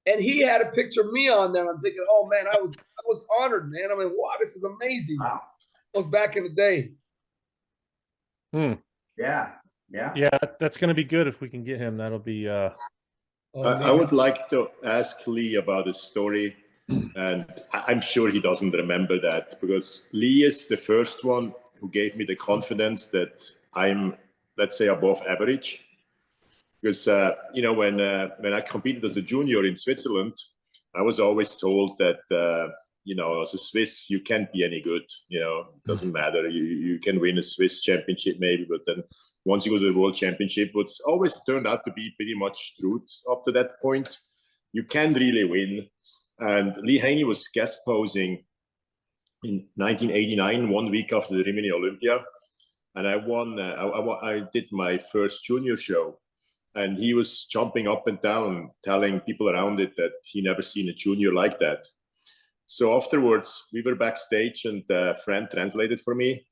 And he had a picture of me on there. I'm thinking, oh man, I was honored, man. I mean, wow, this is amazing. Wow. It was back in the day. Yeah. Yeah, that's going to be good if we can get him. That'll be. I would like to ask Lee about a story, and I'm sure he doesn't remember that, because Lee is the first one who gave me the confidence that I'm, let's say, above average. Because you know, when I competed as a junior in Switzerland, I was always told that you know, as a Swiss, you can't be any good. You know, it doesn't matter. You can win a Swiss championship maybe, but then once you go to the World Championship, what's always turned out to be pretty much truth up to that point, you can't really win. And Lee Haney was guest posing in 1989, 1 week after the Rimini Olympia, and I won. I did my first junior show. And he was jumping up and down, telling people around it that he never seen a junior like that. So afterwards, we were backstage, and a friend translated for me,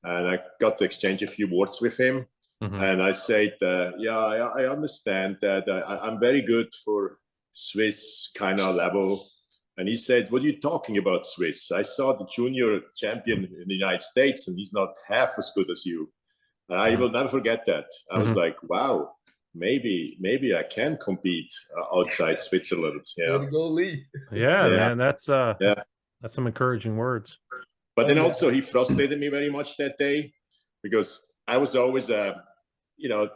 and I got to exchange a few words with him. And I said, yeah, I understand that I'm very good for Swiss kind of level. And he said, what are you talking about, Swiss? I saw the junior champion in the United States, and he's not half as good as you. And I will never forget that. I was like, wow. Maybe I can compete outside Switzerland. Yeah. Way to go, Lee. Yeah, man, that's some encouraging words. But then also he frustrated me very much that day, because I was always, you know,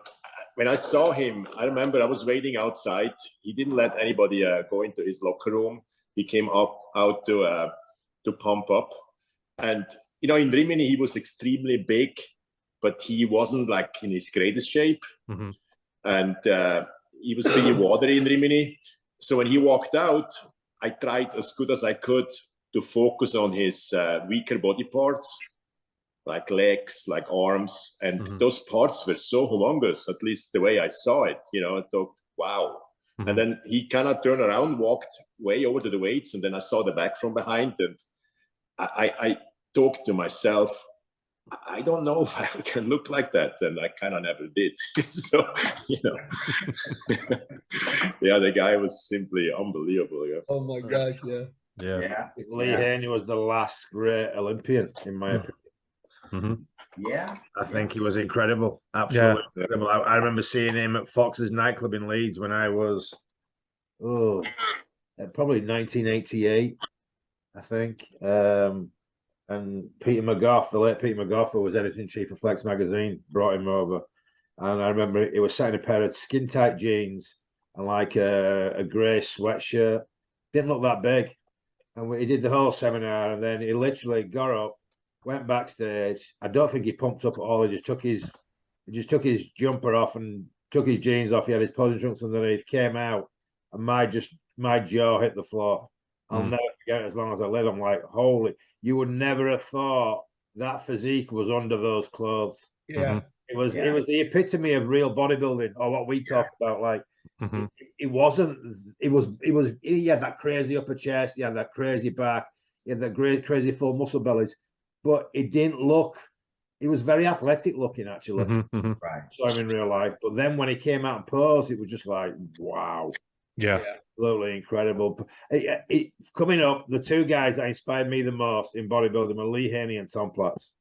when I saw him, I remember I was waiting outside. He didn't let anybody go into his locker room. He came out to pump up, and you know, in Rimini he was extremely big, but he wasn't like in his greatest shape. And he was pretty watery in Rimini. So when he walked out, I tried as good as I could to focus on his weaker body parts, like legs, like arms. And those parts were so humongous, at least the way I saw it. You know, I thought, wow. And then he kind of turned around, walked way over to the weights, and then I saw the back from behind. And I talked to myself, I don't know if I can look like that, and I kind of never did. So, you know, yeah, the guy was simply unbelievable. Yeah. Oh my gosh, Yeah. Lee Haney was the last great Olympian, in my opinion. Yeah. I think he was incredible, absolutely incredible. I remember seeing him at Fox's nightclub in Leeds when I was, probably 1988, I think. And Peter McGough, the late Peter McGough, who was editor-in-chief of Flex magazine, brought him over. And I remember he was sat in a pair of skin-tight jeans and like a grey sweatshirt. Didn't look that big. And he did the whole seminar, and then he literally got up, went backstage. I don't think he pumped up at all. He just took his jumper off and took his jeans off. He had his posing trunks underneath, came out, and my jaw hit the floor. I'll never forget it as long as I live. I'm like, holy, you would never have thought that physique was under those clothes. yeah. It was the epitome of real bodybuilding, or what we talk about. Like it was he had that crazy upper chest, he had that crazy back, he had that great crazy full muscle bellies, but it didn't look, it was very athletic looking actually. Right. Saw him in real life. But then when he came out and posed, it was just like, wow. Yeah. Absolutely incredible. Coming up, the two guys that inspired me the most in bodybuilding were Lee Haney and Tom Platz.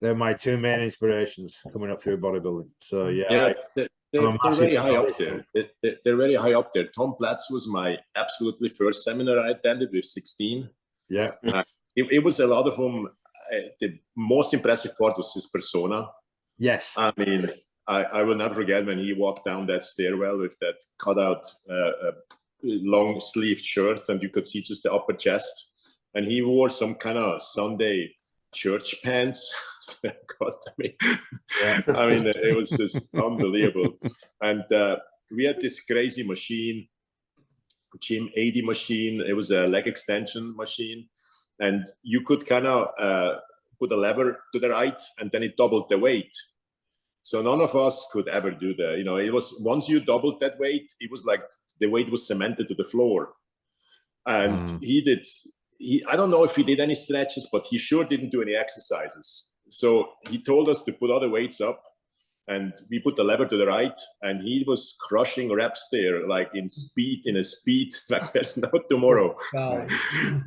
They're my two main inspirations coming up through bodybuilding. So yeah, they're very high up there. They're very high up there. Tom Platz was my absolutely first seminar I attended with 16. Yeah, it was a lot of them. The most impressive part was his persona. Yes, I mean, I will never forget when he walked down that stairwell with that cutout long sleeved shirt, and you could see just the upper chest, and he wore some kind of Sunday church pants. I mean, it was just unbelievable. And we had this crazy machine, Gym 80 machine. It was a leg extension machine, and you could kind of put a lever to the right, and then it doubled the weight. So none of us could ever do that. You know, it was, once you doubled that weight, it was like the weight was cemented to the floor. And I don't know if he did any stretches, but he sure didn't do any exercises. So he told us to put other weights up, and we put the lever to the right, and he was crushing reps there, like in a speed like there's no tomorrow. Wow.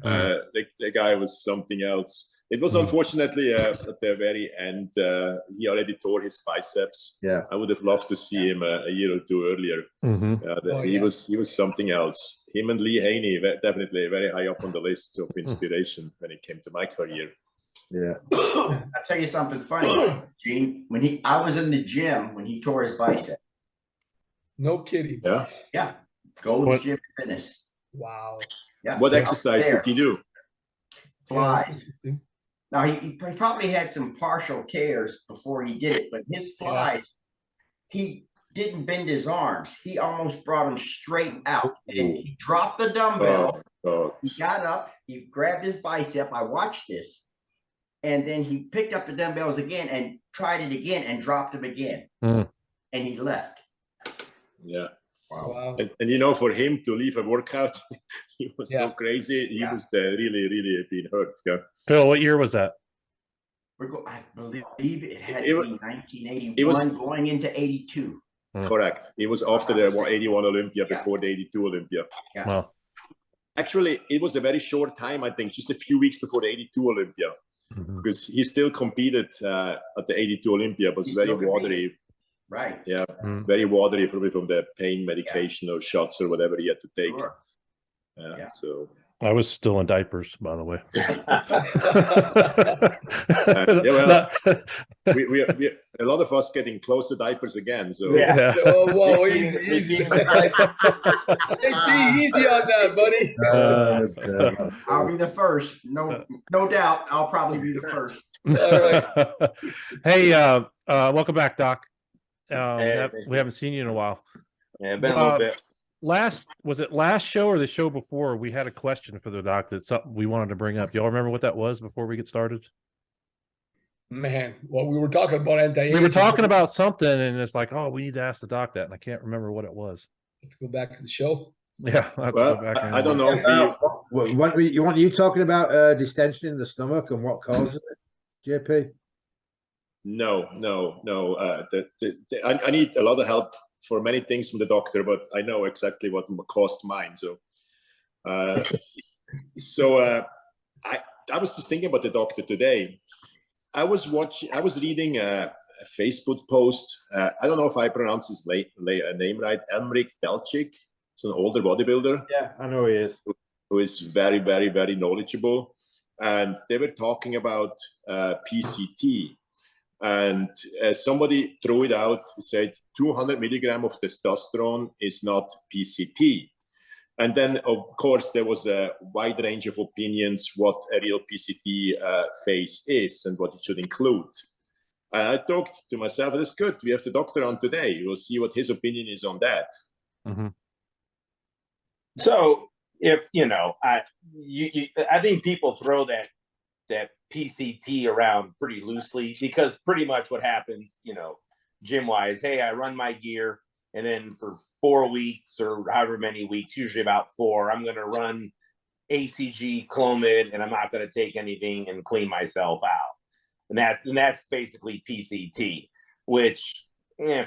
The guy was something else. It was unfortunately at the very end, he already tore his biceps. Yeah, I would have loved to see him a year or two earlier. He was something else. Him and Lee Haney were definitely very high up on the list of inspiration when it came to my career. yeah. I'll tell you something funny, Gene. I was in the gym when he tore his bicep. No kidding. Yeah. Yeah. Gold's Gym Fitness. Wow. Yeah. What exercise did he do? Flies. Now he probably had some partial tears before he did it, but his flies, he didn't bend his arms. He almost brought them straight out. And he dropped the dumbbell. He got up, he grabbed his bicep. I watched this. And then he picked up the dumbbells again and tried it again and dropped them again. And he left. Yeah. Wow. And you know, for him to leave a workout, he was so crazy. He was really, really been hurt. Yeah. Phil, what year was that? I believe it had to be 1981 going into 82. Correct. It was after the 81 Olympia, before the 82 Olympia. Yeah. Wow. Actually, it was a very short time, I think, just a few weeks before the 82 Olympia. Because he still competed at the 82 Olympia, but was very watery. Right. Yeah. Very watery, probably from the pain medication or shots or whatever he had to take. Sure. So I was still in diapers, by the way. we a lot of us getting close to diapers again. So Oh, whoa, easy. Easy on that, buddy. I'll be the first. No doubt. I'll probably be the first. All right. Hey, welcome back, Doc. We haven't seen you in a while. Yeah, been a little bit. Was it last show or the show before? We had a question for the doc that's something we wanted to bring up. Y'all remember what that was before we get started? Man, well, we were talking about anti-aging. We were talking about something, and it's like, oh, we need to ask the doc that, and I can't remember what it was. Let's go back to the show. Yeah, well, I don't know. You want you talking about distension in the stomach and what causes it, JP? No. I need a lot of help for many things from the doctor, but I know exactly what caused mine. So, I was just thinking about the doctor today. I was reading a Facebook post. I don't know if I pronounce his name right. Elmric Delchik. He's an older bodybuilder. Yeah, I know he is. Who is very, very, very knowledgeable. And they were talking about PCT. And somebody threw it out, said 200 milligram of testosterone is not PCT. And then, of course, there was a wide range of opinions what a real PCT phase is and what it should include. I talked to myself, that's good. We have the doctor on today. We'll see what his opinion is on that. So, if I think people throw that PCT around pretty loosely, because pretty much what happens, gym wise, hey, I run my gear, and then for 4 weeks or however many weeks, usually about 4, I'm going to run ACG, Clomid, and I'm not going to take anything and clean myself out. And that's basically PCT, which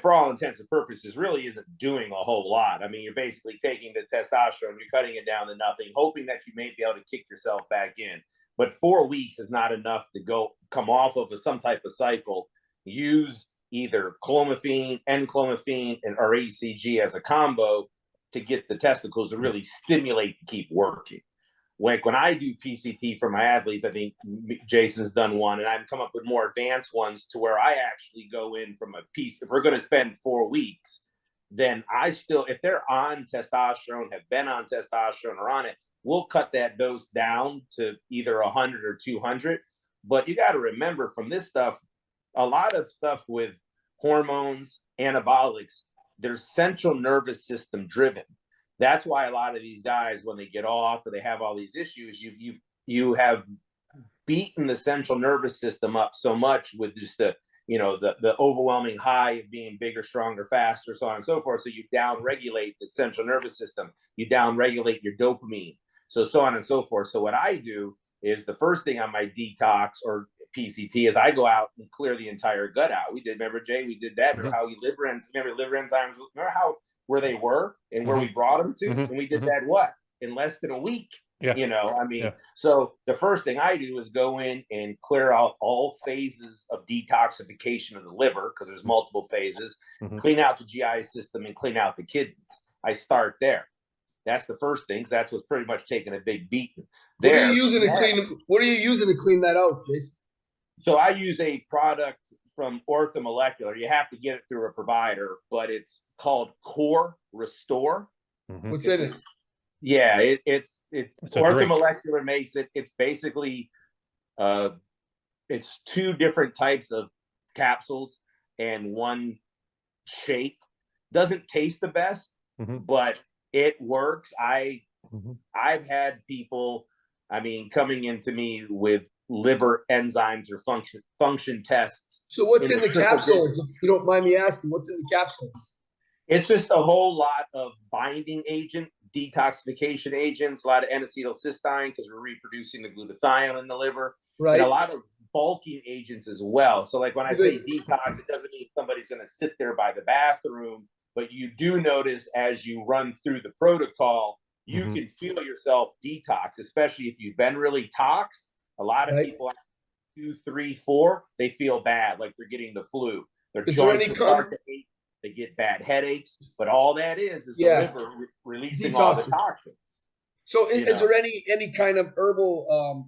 for all intents and purposes really isn't doing a whole lot. I mean, you're basically taking the testosterone, you're cutting it down to nothing, hoping that you may be able to kick yourself back in. But 4 weeks is not enough to come off of some type of cycle. Use either clomiphene, N-clomiphene, or ACG as a combo to get the testicles to really stimulate to keep working. When I do PCT for my athletes, I think Jason's done one, and I've come up with more advanced ones to where I actually go in from a piece. If we're going to spend 4 weeks, then if they're on testosterone, have been on testosterone or on it, we'll cut that dose down to either 100 or 200. But you got to remember from this stuff, a lot of stuff with hormones, anabolics, they're central nervous system driven. That's why a lot of these guys, when they get off or they have all these issues, you have beaten the central nervous system up so much with just the overwhelming high of being bigger, stronger, faster, so on and so forth. So you down-regulate the central nervous system. You down-regulate your dopamine. So on and so forth. So what I do is the first thing on my detox or PCT is I go out and clear the entire gut out. We did, remember, Jay, we did that. Remember how liver enzymes, remember how where they were and where we brought them to? And we did that what? In less than a week. Yeah. You know, I mean, so the first thing I do is go in and clear out all phases of detoxification of the liver, because there's multiple phases, clean out the GI system and clean out the kidneys. I start there. That's the first thing, because that's what's pretty much taking a big beating. What are you using to clean that out, Jason? So I use a product from Orthomolecular. You have to get it through a provider, but it's called Core Restore. What's in it? Yeah, it's Orthomolecular makes it. It's basically it's 2 different types of capsules and 1 shake. Doesn't taste the best, but it works. I've had people, I mean, coming into me with liver enzymes or function tests. So what's in the capsules? If you don't mind me asking, what's in the capsules? It's just a whole lot of binding agent, detoxification agents, a lot of N-acetylcysteine, because we're reproducing the glutathione in the liver, right? And a lot of bulking agents as well. So like when I say detox, it doesn't mean somebody's going to sit there by the bathroom, but you do notice as you run through the protocol, you can feel yourself detox, especially if you've been really toxed. A lot of people, 2, 3, 4, they feel bad, like they're getting the flu. Their joints start to ache. They get bad headaches, but all that is the liver releasing all the toxins. So is there any kind of herbal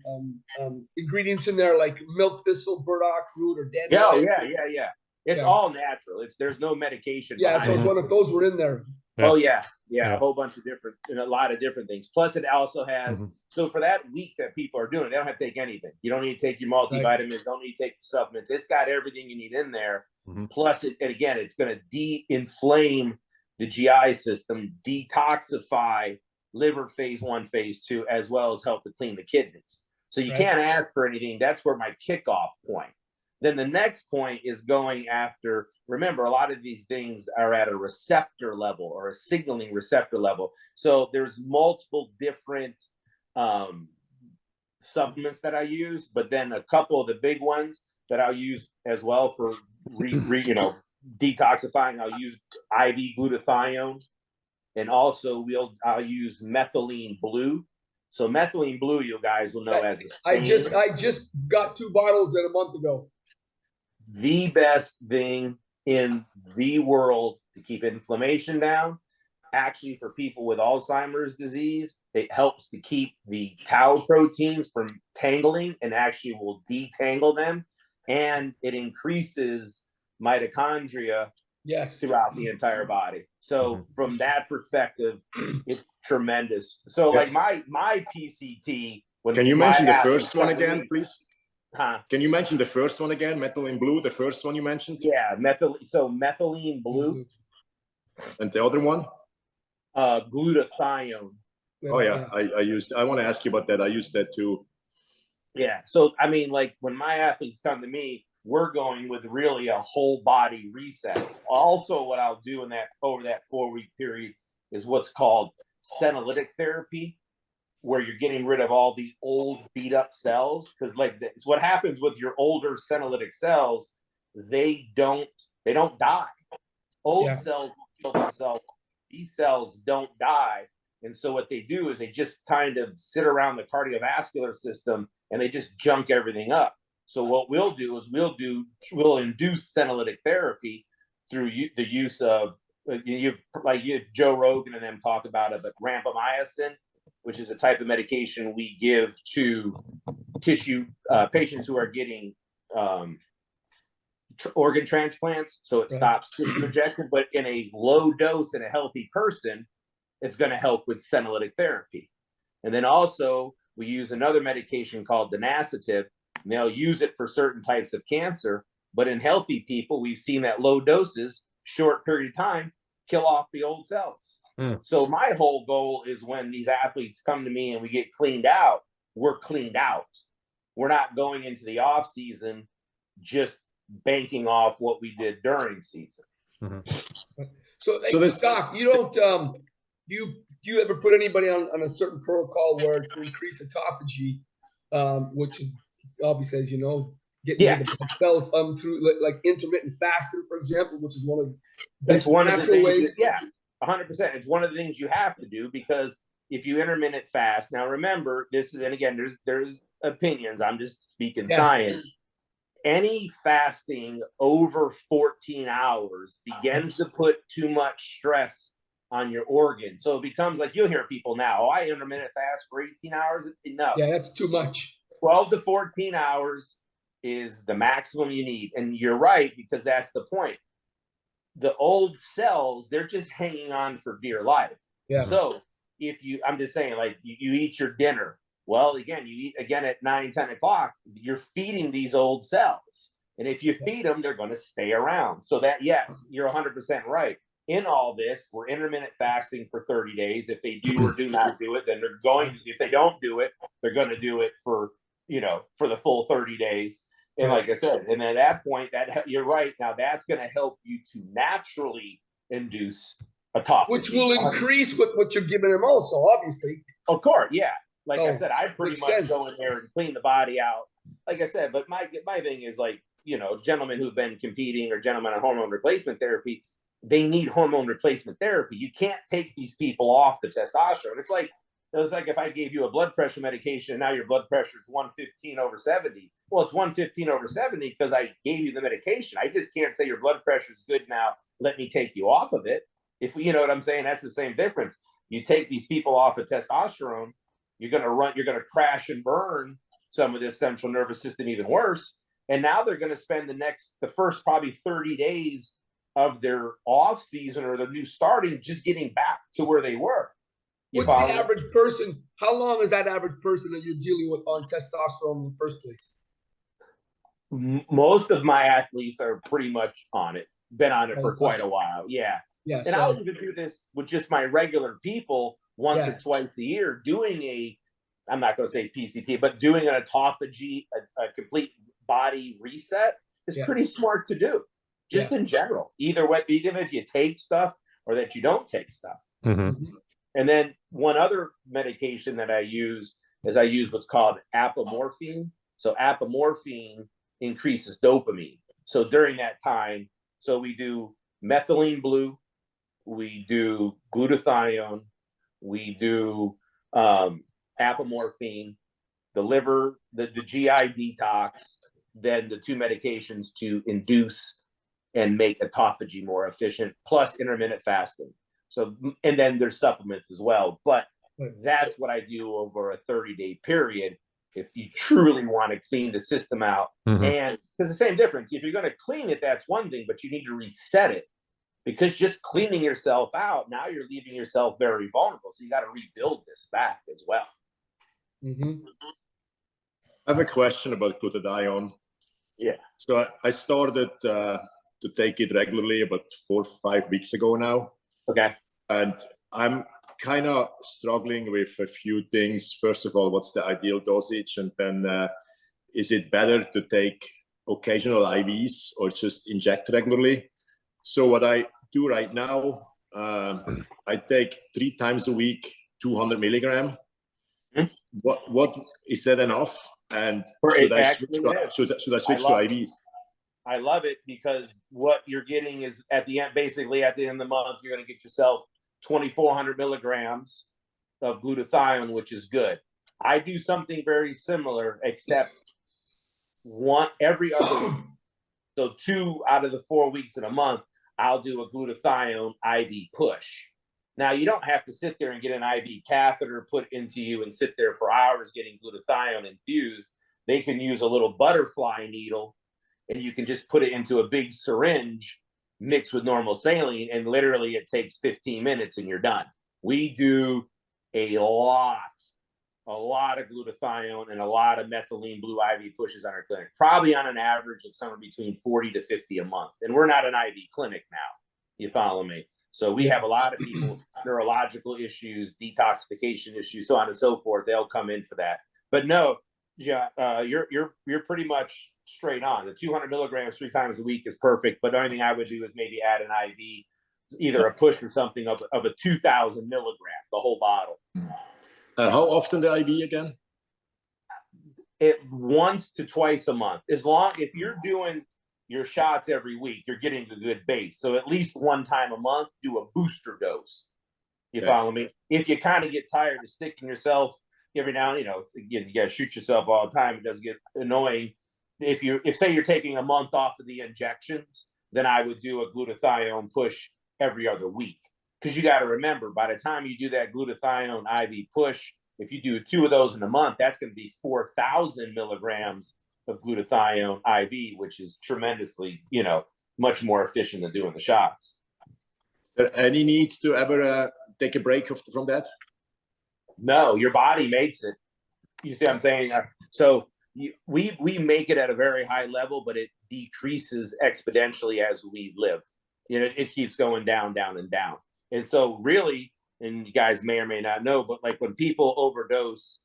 ingredients in there, like milk thistle, burdock root, or dandelion? Yeah. It's all natural. There's no medication. Yeah, so one of those were in there. Oh yeah, a whole bunch of different, and a lot of different things. Plus, it also has. So for that week that people are doing, they don't have to take anything. You don't need to take your multivitamins. Don't need to take supplements. It's got everything you need in there. Plus, and again, it's going to de-inflame the GI system, detoxify liver phase 1, phase 2, as well as help to clean the kidneys. So you can't ask for anything. That's where my kickoff point. Then the next point is going after, remember, a lot of these things are at a receptor level or a signaling receptor level. So there's multiple different supplements that I use, but then a couple of the big ones that I'll use as well for detoxifying. I'll use IV glutathione, and also I'll use methylene blue. So methylene blue, you guys will know as a stain. I just got 2 bottles in a month ago. The best thing in the world to keep inflammation down. Actually, for people with Alzheimer's disease, it helps to keep the tau proteins from tangling and actually will detangle them. And it increases mitochondria throughout the entire body. So from that perspective, it's tremendous. So like my PCT. Can you mention the first one again, please? Can you mention the first one again? Methylene blue, the first one you mentioned? Yeah, methylene blue. And the other one? Glutathione. Oh yeah, I want to ask you about that. I use that too. Yeah. So I mean, like when my athletes come to me, we're going with really a whole body reset. Also, what I'll do over that 4-week period is what's called senolytic therapy, where you're getting rid of all the old beat up cells. Because what happens with your older senolytic cells, they don't die. Old cells will kill themselves. These cells don't die. And so what they do is they just kind of sit around the cardiovascular system and they just junk everything up. So what we'll do is we'll induce senolytic therapy through the use of you have Joe Rogan and them talk about it, but rapamycin, which is a type of medication we give to tissue patients who are getting organ transplants. So it stops tissue rejection, but in a low dose in a healthy person, it's going to help with senolytic therapy. And then also we use another medication called denacetive. And they'll use it for certain types of cancer, but in healthy people, we've seen that low doses, short period of time, kill off the old cells. So my whole goal is when these athletes come to me and we get cleaned out, we're cleaned out. We're not going into the off season just banking off what we did during season. So Doc, you don't do you ever put anybody on a certain protocol where to increase autophagy, which obviously, as you know, getting the blood cells through like intermittent fasting, for example, which is one of the That's best one of the natural things. ways. Yeah, 100%. It's one of the things you have to do, because if you intermittent fast, now remember this is, and again, there's opinions. I'm just speaking science. Any fasting over 14 hours begins to put too much stress on your organ. So it becomes like, you'll hear people now, oh, I intermittent fast for 18 hours. No. Yeah, that's too much. 12 to 14 hours is the maximum you need. And you're right, because that's the point. The old cells, they're just hanging on for dear life. Yeah. So if you, I'm just saying, like you eat your dinner, well, again, you eat again at 9, 10 o'clock, you're feeding these old cells. And if you feed them, they're going to stay around. So that, yes, you're 100% right. In all this, we're intermittent fasting for 30 days. If they do or do not do it, then they're going to, if they don't do it, they're going to do it for, you know, for the full 30 days. And like I said, and at that point, that you're right. Now that's going to help you to naturally induce autophagy, which will increase with what you're giving them also, obviously. Of course, yeah. Like I said, I pretty much go in there and clean the body out. Like I said, but my thing is, like, you know, gentlemen who've been competing or gentlemen on hormone replacement therapy, they need hormone replacement therapy. You can't take these people off the testosterone. It's like if I gave you a blood pressure medication and now your blood pressure is 115 over 70. Well, it's 115 over 70 because I gave you the medication. I just can't say your blood pressure is good now, let me take you off of it. If you know what I'm saying, that's the same difference. You take these people off of testosterone, you're going to crash and burn some of this central nervous system even worse. And now they're going to spend the first probably 30 days of their off season or the new starting just getting back to where they were. What's the average person? How long is that average person that you're dealing with on testosterone in the first place? Most of my athletes are pretty much on it. Been on it for quite a while. Yeah. Yeah. And I'll even do this with just my regular people once or twice a year, doing I'm not going to say PCT, but doing an autophagy, a complete body reset is pretty smart to do. Just in general, either even if you take stuff or that you don't take stuff. Mm-hmm. And then one other medication that I use is what's called apomorphine. So apomorphine increases dopamine. So during that time, so we do methylene blue, we do glutathione, we do apomorphine, the liver, the GI detox, then the two medications to induce and make autophagy more efficient, plus intermittent fasting. So, and then there's supplements as well. But that's what I do over a 30-day period if you truly want to clean the system out. Mm-hmm. And there's the same difference. If you're going to clean it, that's one thing, but you need to reset it, because just cleaning yourself out, now you're leaving yourself very vulnerable. So you got to rebuild this back as well. Mm-hmm. I have a question about glutathione. Yeah. So I started to take it regularly about 4 or 5 weeks ago now. Okay. And I'm kind of struggling with a few things. First of all, what's the ideal dosage? And then is it better to take occasional IVs or just inject regularly? So what I do right now, I take 3 times a week, 200 milligram. Mm-hmm. What is that enough? And should I switch to IVs? I love it, because what you're getting is at the end of the month, you're going to get yourself 2,400 milligrams of glutathione, which is good. I do something very similar, except every other week. So 2 out of the 4 weeks in a month, I'll do a glutathione IV push. Now, you don't have to sit there and get an IV catheter put into you and sit there for hours getting glutathione infused. They can use a little butterfly needle, and you can just put it into a big syringe mixed with normal saline, and literally it takes 15 minutes and you're done. We do a lot of glutathione and a lot of methylene blue IV pushes on our clinic, probably on an average of somewhere between 40 to 50 a month. And we're not an IV clinic now. You follow me? So we have a lot of people with neurological issues, detoxification issues, so on and so forth. They'll come in for that. But no, you're pretty much straight on. The 200 milligrams 3 times a week is perfect. But the only thing I would do is maybe add an IV, either a push or something of a 2,000 milligram, the whole bottle. How often the IV again? it once to twice a month. If you're doing your shots every week, you're getting a good base. So at least one time a month, do a booster dose. You follow me? If you kind of get tired of sticking yourself every now and again, you gotta shoot yourself all the time. It does get annoying. If say you're taking a month off of the injections, then I would do a glutathione push every other week. Because you got to remember, by the time you do that glutathione IV push, if you do 2 of those in a month, that's going to be 4,000 milligrams of glutathione IV, which is tremendously, much more efficient than doing the shots. Is there any need to ever take a break from that? No, your body makes it. You see what I'm saying? So we make it at a very high level, but it decreases exponentially as we live. It keeps going down, down, and down. And so really, and you guys may or may not know, but like when people overdose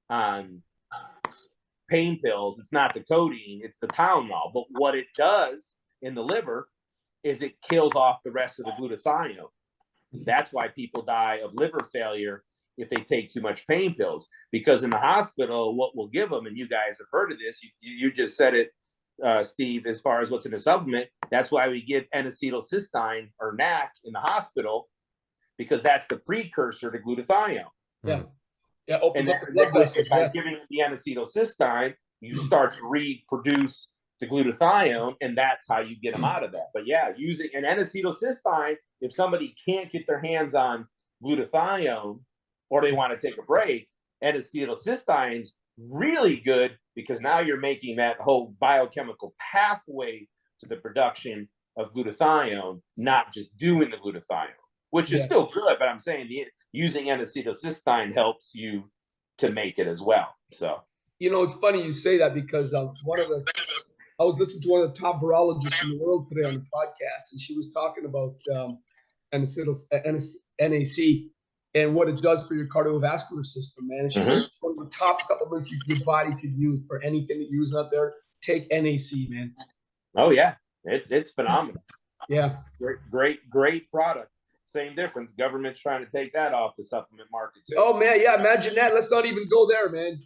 on pain pills, it's not the codeine, it's the Tylenol. But what it does in the liver is it kills off the rest of the glutathione. That's why people die of liver failure if they take too much pain pills. Because in the hospital, what we'll give them, and you guys have heard of this, you just said it, Steve, as far as what's in the supplement, that's why we give N-acetylcysteine or NAC in the hospital, because that's the precursor to glutathione. Yeah. Yeah. And by giving the N-acetylcysteine, you start to reproduce the glutathione, and that's how you get them out of that. But yeah, using an N-acetylcysteine, if somebody can't get their hands on glutathione or they want to take a break, N-acetylcysteine's really good, because now you're making that whole biochemical pathway to the production of glutathione, not just doing the glutathione, which is still good. But I'm saying using N-acetylcysteine helps you to make it as well. So, it's funny you say that, because I was listening to one of the top virologists in the world today on the podcast, and she was talking about NAC and what it does for your cardiovascular system, man. And she's one of the top supplements your body could use for anything that you're using out there. Take NAC, man. Oh yeah, it's phenomenal. Yeah, great product. Same difference. Government's trying to take that off the supplement market too. Oh man, yeah. Imagine that. Let's not even go there, man.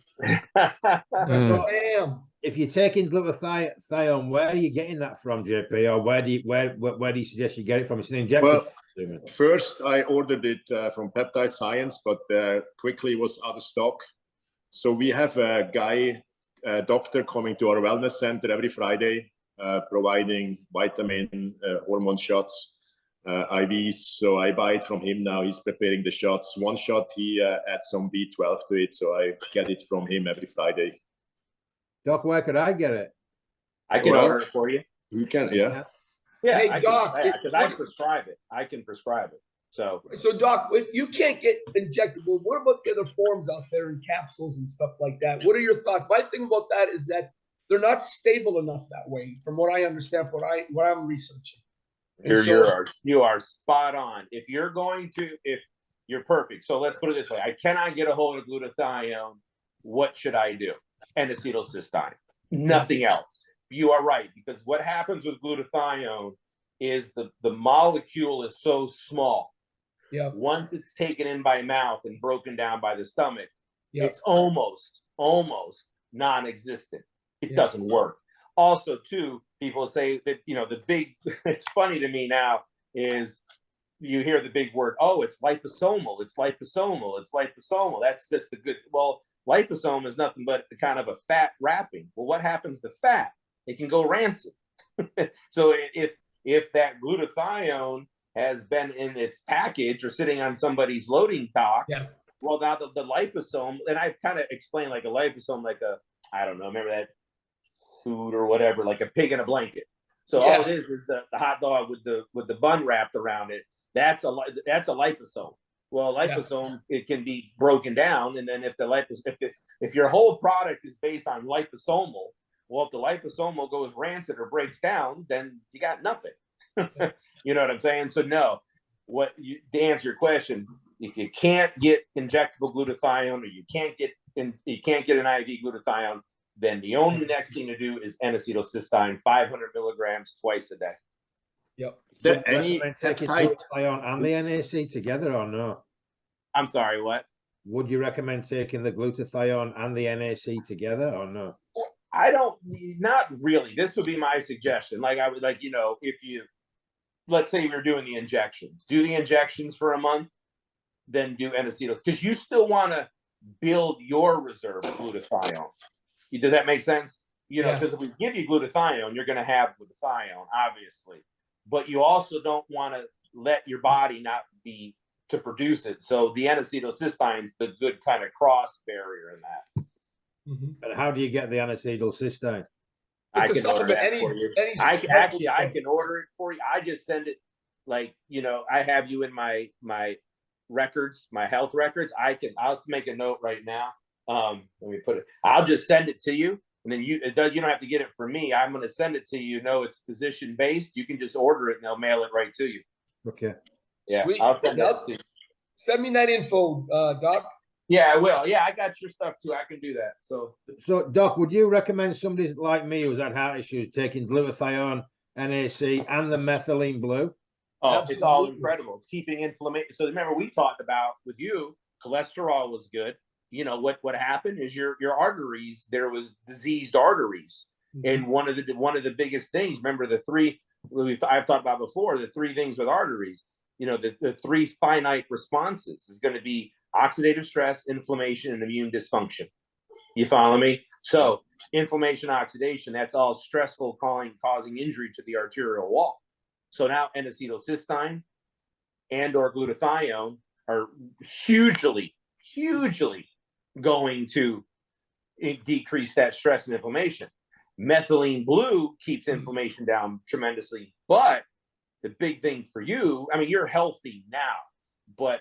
Damn. If you're taking glutathione, where are you getting that from, JP? Or where do you suggest you get it from? It's an injector. Well, first I ordered it from Peptide Science, but quickly was out of stock. So we have a doctor coming to our wellness center every Friday, providing vitamin, hormone shots, IVs. So I buy it from him now. He's preparing the shots. One shot, he adds some B12 to it. So I get it from him every Friday. Doc, where could I get it? I can order it for you. You can, yeah. Yeah, hey, Doc, because I prescribe it. I can prescribe it. So Doc, if you can't get injectable, what about the other forms out there in capsules and stuff like that? What are your thoughts? My thing about that is that they're not stable enough that way, from what I understand, what I'm researching. You are spot on. If you're perfect. So let's put it this way. I cannot get a hold of glutathione. What should I do? N-acetylcysteine. Nothing else. You are right, because what happens with glutathione is the molecule is so small. Yeah. Once it's taken in by mouth and broken down by the stomach, it's almost non-existent. It doesn't work. Also, too, people say that, it's funny to me now is you hear the big word, oh, it's liposomal. It's liposomal. It's liposomal. That's just the good. Well, liposome is nothing but kind of a fat wrapping. Well, what happens to fat? It can go rancid. So if that glutathione has been in its package or sitting on somebody's loading dock, well, now the liposome, and I've kind of explained like a liposome, like I don't know, remember that food or whatever, like a pig in a blanket. So all it is the hot dog with the bun wrapped around it. That's a liposome. Well, liposome, it can be broken down, and then if your whole product is based on liposomal, well, if the liposomal goes rancid or breaks down, then you got nothing. You know what I'm saying? So no, to answer your question, if you can't get injectable glutathione or you can't get an IV glutathione, then the only next thing to do is N-acetylcysteine, 500 milligrams twice a day. Yep. Is there any peptide glutathione and the NAC together or no? I'm sorry, what? would you recommend taking the glutathione and the NAC together or no? I don't, not really. This would be my suggestion. Like I would like, you know, if you, let's say we're doing the injections, do the injections for a month, then do N-acetyl, because you still want to build your reserve of glutathione. Does that make sense? You know, because if we give you glutathione, you're going to have glutathione, obviously, but you also don't want to let your body not be to produce it. So the N-acetylcysteine is the good kind of cross barrier in that. But how do you get the N-acetylcysteine? I can order that for you. I can order it for you. I just send it, like, you know, I have you in my records, my health records. I'll make a note right now. Let me put it. I'll just send it to you, and then you don't have to get it from me. I'm going to send it to you. No, it's physician based. You can just order it, and they'll mail it right to you. Okay. Yeah, Sweet. I'll send that to you. Send me that info, Doc. Yeah, I will. Yeah, I got your stuff too. I can do that. So Doc, would you recommend somebody like me who's had heart issues taking glutathione, NAC, and the methylene blue? Oh, Absolutely. It's all incredible. It's keeping inflammation. So remember, we talked about with you, cholesterol was good. You know what happened is your arteries. There was diseased arteries, and one of the biggest things. Remember the three I've talked about before. The three things with arteries. You know, the three finite responses is going to be oxidative stress, inflammation, and immune dysfunction. You follow me? So inflammation, oxidation, that's all stressful, causing injury to the arterial wall. So now N-acetylcysteine and or glutathione are hugely going to decrease that stress and inflammation. Methylene blue keeps inflammation down tremendously. But the big thing for you, I mean, you're healthy now, but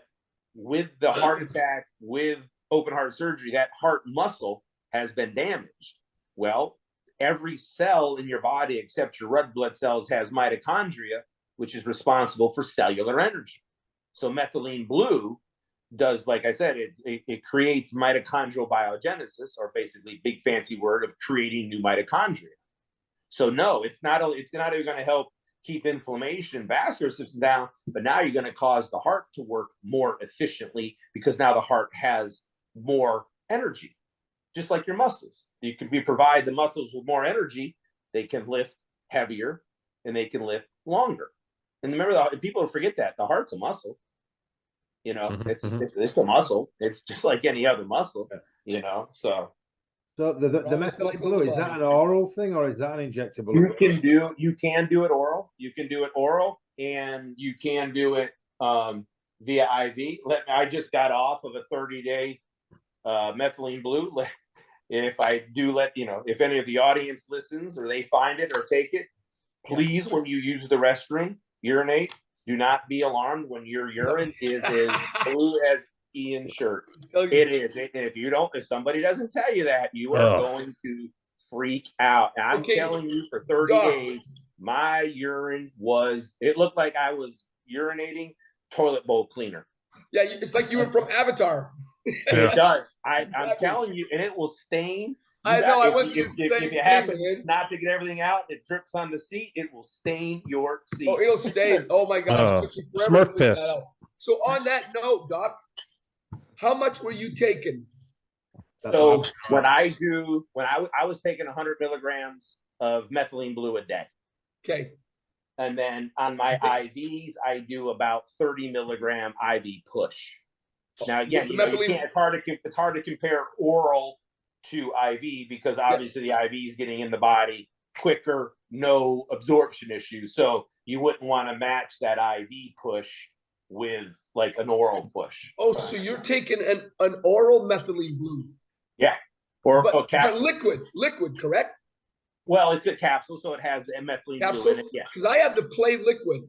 with the heart attack, with open heart surgery, that heart muscle has been damaged. Well, every cell in your body except your red blood cells has mitochondria, which is responsible for cellular energy. So methylene blue does, like I said, it creates mitochondrial biogenesis, or basically big fancy word of creating new mitochondria. So no, it's not only going to help keep inflammation and vascular system down, but now you're going to cause the heart to work more efficiently, because now the heart has more energy, just like your muscles. You can provide the muscles with more energy, they can lift heavier and they can lift longer. And remember, people forget that the heart's a muscle. You know, it's a muscle. It's just like any other muscle. You know, so the methylene blue, is that an oral thing or is that an injectable? You can do it oral. You can do it oral, and you can do it via IV. I just got off of a 30-day methylene blue. If I do if any of the audience listens or they find it or take it, please, when you use the restroom, urinate. Do not be alarmed when your urine is as blue as Ian's shirt. It is. If somebody doesn't tell you that, you are going to freak out. And I'm telling you, for 30 days, my urine it looked like I was urinating toilet bowl cleaner. Yeah, it's like you were from Avatar. It does. I'm telling you, and it will stain. I know. If you happen not to get everything out, it drips on the seat. It will stain your seat. Oh, it'll stain. Oh my gosh! Smurf piss. So on that note, Doc, how much were you taking? So I was taking 100 milligrams of methylene blue a day. Okay. And then on my IVs, I do about 30 milligram IV push. Now again, it's hard to compare oral to IV, because obviously the IV is getting in the body quicker, no absorption issues. So you wouldn't want to match that IV push with like an oral push. Oh, so you're taking an oral methylene blue? Yeah, or a capsule. But liquid, correct? Well, it's a capsule, so it has the methylene blue in it. Yeah, because I have the plain liquid.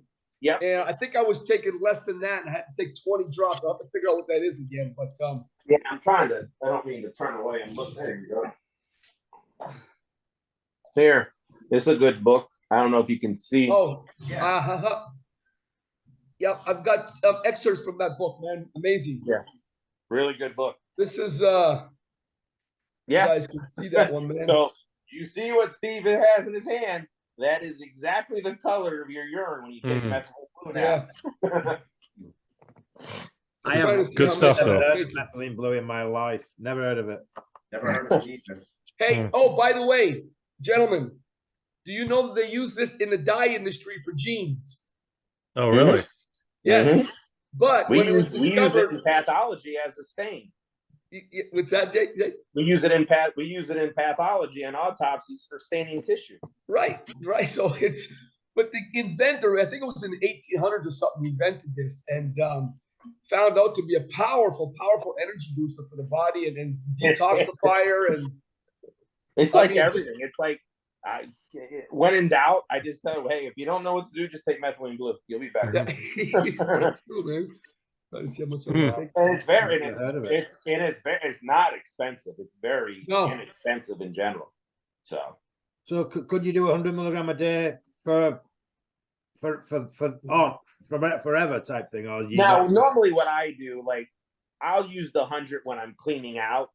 Yeah, and I think I was taking less than that, and I had to take 20 drops. I'll have to figure out what that is again. But yeah, I'm trying to. I don't mean to turn away. I'm looking. There you go. There, this is a good book. I don't know if you can see. Oh, yeah. Yep, I've got some excerpts from that book, man. Amazing. Yeah, really good book. This is you guys can see that one, man. So you see what Steve has in his hand. That is exactly the color of your urine when you take methylene blue now. Yeah. I trying have to see good how stuff, much never though. I'm heard of taking. methylene blue in my life. Never heard of it. Never heard of it either. Hey, oh, by the way, gentlemen, do you know that they use this in the dye industry for jeans? Oh, really? Yes. Mhm. But We when it was use it discovered, in pathology as a stain. what's that, Jake? We use it in pathology and autopsies for staining tissue. Right. So it's, but the inventor, I think it was in the 1800s or something, invented this and found out to be a powerful energy booster for the body and detoxifier. And It's I like mean, everything. It's like, when in doubt, I just tell you, hey, if you don't know what to do, just take methylene blue. You'll be better. it's true, man. Trying to see how much I'm Hmm. gonna take. And it's very, and Never heard of it. it's not expensive. It's very No. inexpensive in general. So So could you do 100 milligram a day forever type thing? Or you now, don't- normally what I do, like, I'll use the 100 when I'm cleaning out,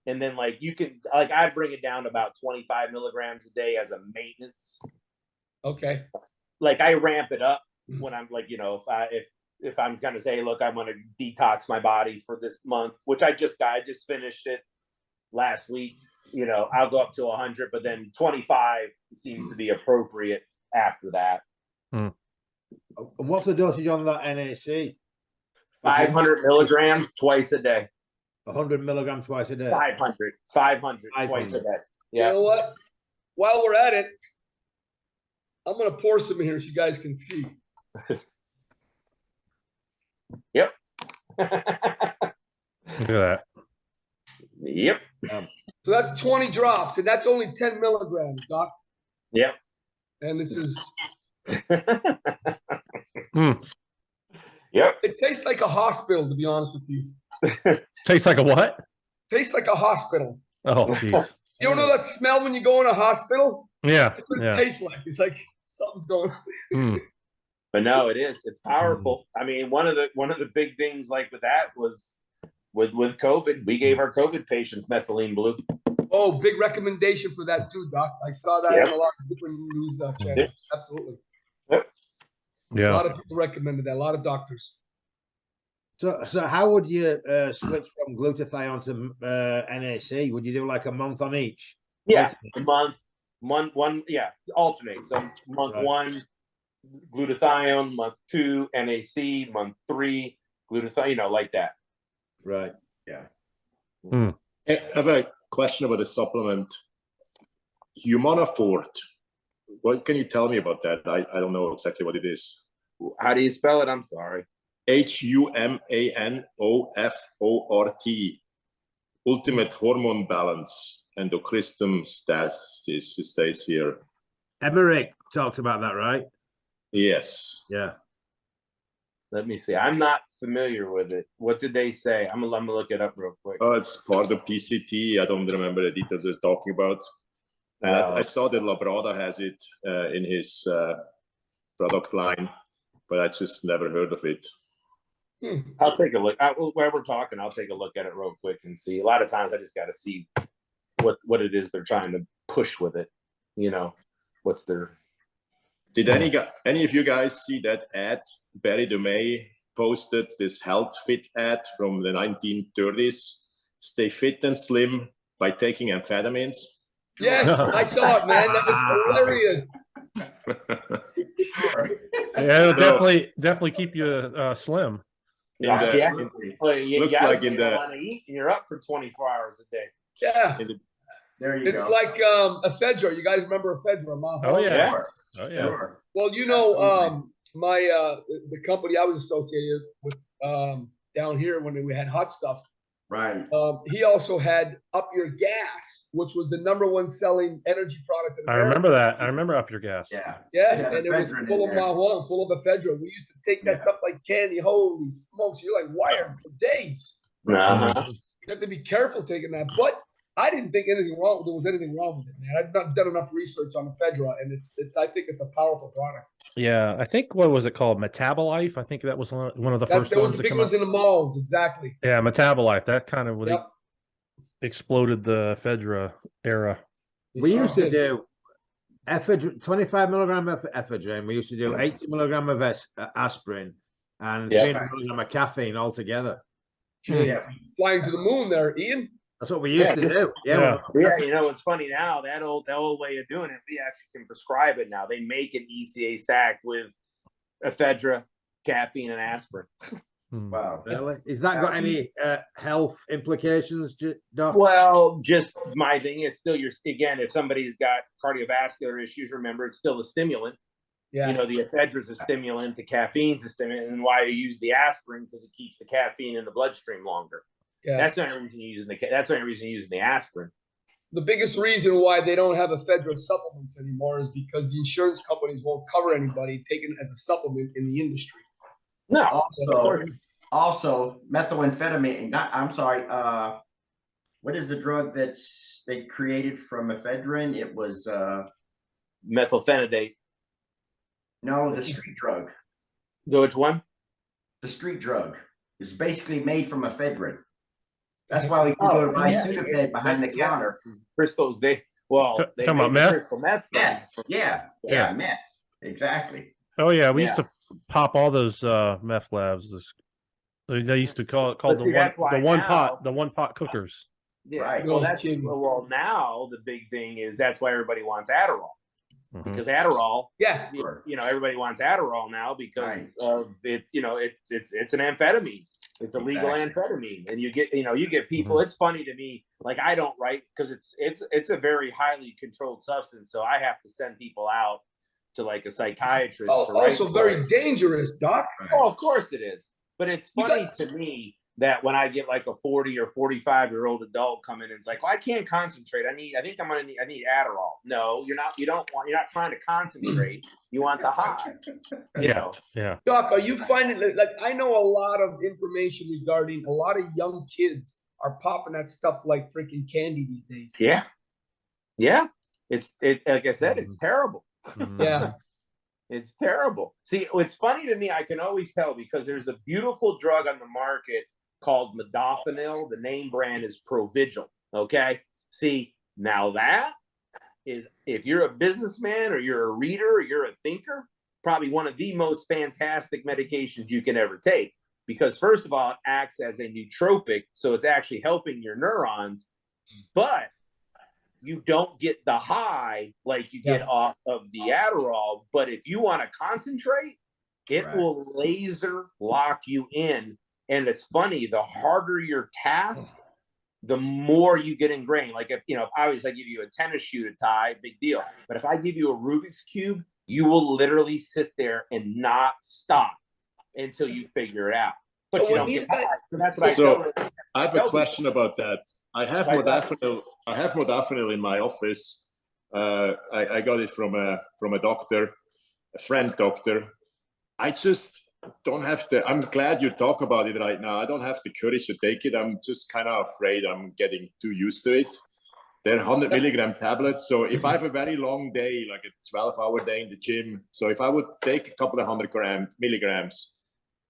and then like you can, like, I bring it down to about 25 milligrams a day as a maintenance. Okay. Like I ramp it up when I'm like, if I'm gonna say, look, I'm gonna detox my body for this month, which I just finished it last week. I'll go up to 100, but then 25 seems to be appropriate after that. And what's the dosage on that NAC? 500 milligrams twice a day. 100 milligram twice a day. 500 twice a day. You know what? While we're at it, I'm gonna pour some in here so you guys can see. Yep. Look at that. Yep. So that's 20 drops, and that's only 10 milligrams, Doc. Yep. And this is, Yep. it tastes like a hospital, to be honest with you. Tastes like a what? Tastes like a hospital. Oh, jeez. You don't know that smell when you go in a hospital? Yeah. That's what it Yeah. tastes like. It's like something's going on. Hmm. But no, it's powerful. I mean, one of the big things like with that was with COVID, we gave our COVID patients methylene blue. Oh, big recommendation for that too, Doc. I saw that Yep. on a lot of different news channels. Absolutely. A Yeah. lot of people recommended that. A lot of doctors. So how would you switch from glutathione to NAC? Would you do like a month on each? Yeah, a month, one, yeah, alternate. So month Right. 1, glutathione, month 2, NAC, month 3, glutathione, like that. Right. I have a question about the supplement. Humanofort. What can you tell me about that? I don't know exactly what it is. How do you spell it? I'm sorry. HUMANOFORT. Ultimate hormone balance, endocrine stasis, it says here. Emmerich talked about that, right? Yes. Yeah. Let me see. I'm not familiar with it. What did they say? I'm gonna look it up real quick. Oh, it's part of PCT. I don't remember the details they're talking about. And I saw that Labrada has it in his product line, but I just never heard of it. I'll take a look. While we're talking, I'll take a look at it real quick and see. A lot of times I just got to see what it is they're trying to push with it. What's their... Did any of you guys see that ad Barry DeMay posted, this health fit ad from the 1930s? Stay fit and slim by taking amphetamines. Yes, I saw it, man. That was hilarious. Yeah, it'll definitely keep you slim. Looks like in the... want to eat, and you're up for 24 hours a day. Yeah. There you It's go. like ephedra. You guys remember ephedra, Mom? Oh, yeah. Sure. Oh, yeah. Sure. Well, my the company I was associated with down here when we had Hot Stuff, Right. he also had Up Your Gas, which was the #1 selling energy product in I America. remember that. I remember Up Your Gas. Yeah. Yeah, It had and it was ephedra in full of there. marijuana, full of ephedra. We used to take that Yeah. stuff like candy. Holy smokes, you're like wired for days. Uh-huh. You have to be careful taking that. But I didn't think there was anything wrong with it, man. I've not done enough research on ephedra, and I think it's a powerful product. Yeah, I think, what was it called? Metabolife. I think that was one of the first There was ones the to big come ones out. in the malls, exactly. Yeah, Metabolife. That kind of Yep. exploded the ephedra era. We used to do ephedra, 25 milligram of ephedrine. We used to do 80 milligram of aspirin and Yeah. 300 milligram of caffeine altogether. Yeah. Flying to the moon there, Ian. That's what we used to do. Yeah. Yeah, you know, it's funny now, that old way of doing it, we actually can prescribe it now. They make an ECA stack with ephedra, caffeine, and aspirin. Wow. Really? Is that got any health implications, Doc? Well, just my thing, it's still again, if somebody's got cardiovascular issues, remember, it's still a stimulant. Yeah. You know, the ephedra is a stimulant, the caffeine's a stimulant, and why you use the aspirin, because it keeps the caffeine in the bloodstream longer. Yeah. That's the only reason you're using the aspirin. The biggest reason why they don't have ephedra supplements anymore is because the insurance companies won't cover anybody taken as a supplement in the industry. No. Also methamphetamine. I'm sorry. What is the drug they created from ephedrine? It was Methylphenidate. no, the street drug. Which one? The street drug is basically made from ephedrine. That's why we can go to buy Sudafed behind the counter. Crystal. They talking about meth? Crystal meth. Yeah, meth. Exactly. Oh yeah, we used to pop all those meth labs. They used to call it the one pot cookers. Yeah. Right. Well, now the big thing is that's why everybody wants Adderall. Because Adderall, you know, everybody wants Adderall now because of it. You know, it's an amphetamine. It's a legal amphetamine, and you get people. It's funny to me, like I don't write because it's a very highly controlled substance, so I have to send people out to like a psychiatrist. Also very dangerous, Doc. Oh, of course it is. But it's funny to me that when I get like a 40 or 45-year-old adult come in and it's like, well, I can't concentrate. I need Adderall. No, you're not trying to concentrate. You want the high. Yeah. Doc, are you finding like I know a lot of information regarding a lot of young kids are popping that stuff like freaking candy these days. Yeah. Yeah. It's like I said, it's terrible. Yeah. It's terrible. See, it's funny to me, I can always tell because there's a beautiful drug on the market called modafinil. The name brand is Provigil. Okay. See, now that is, if you're a businessman or you're a reader or you're a thinker, probably one of the most fantastic medications you can ever take. Because first of all, it acts as a nootropic. So it's actually helping your neurons, but you don't get the high like you get off of the Adderall. But if you want to concentrate, it will laser lock you in. And it's funny, the harder your task, the more you get ingrained. Like if I give you a tennis shoe to tie, big deal. But if I give you a Rubik's Cube, you will literally sit there and not stop until you figure it out. But you don't get high. So that's what I have a question about that. I have modafinil in my office. I got it from a doctor, a friend doctor. I just don't have the. I'm glad you talk about it right now. I don't have the courage to take it. I'm just kind of afraid I'm getting too used to it. They're 100 milligram tablets. So if I have a very long day, like a 12-hour day in the gym, so if I would take a couple of 100 milligrams,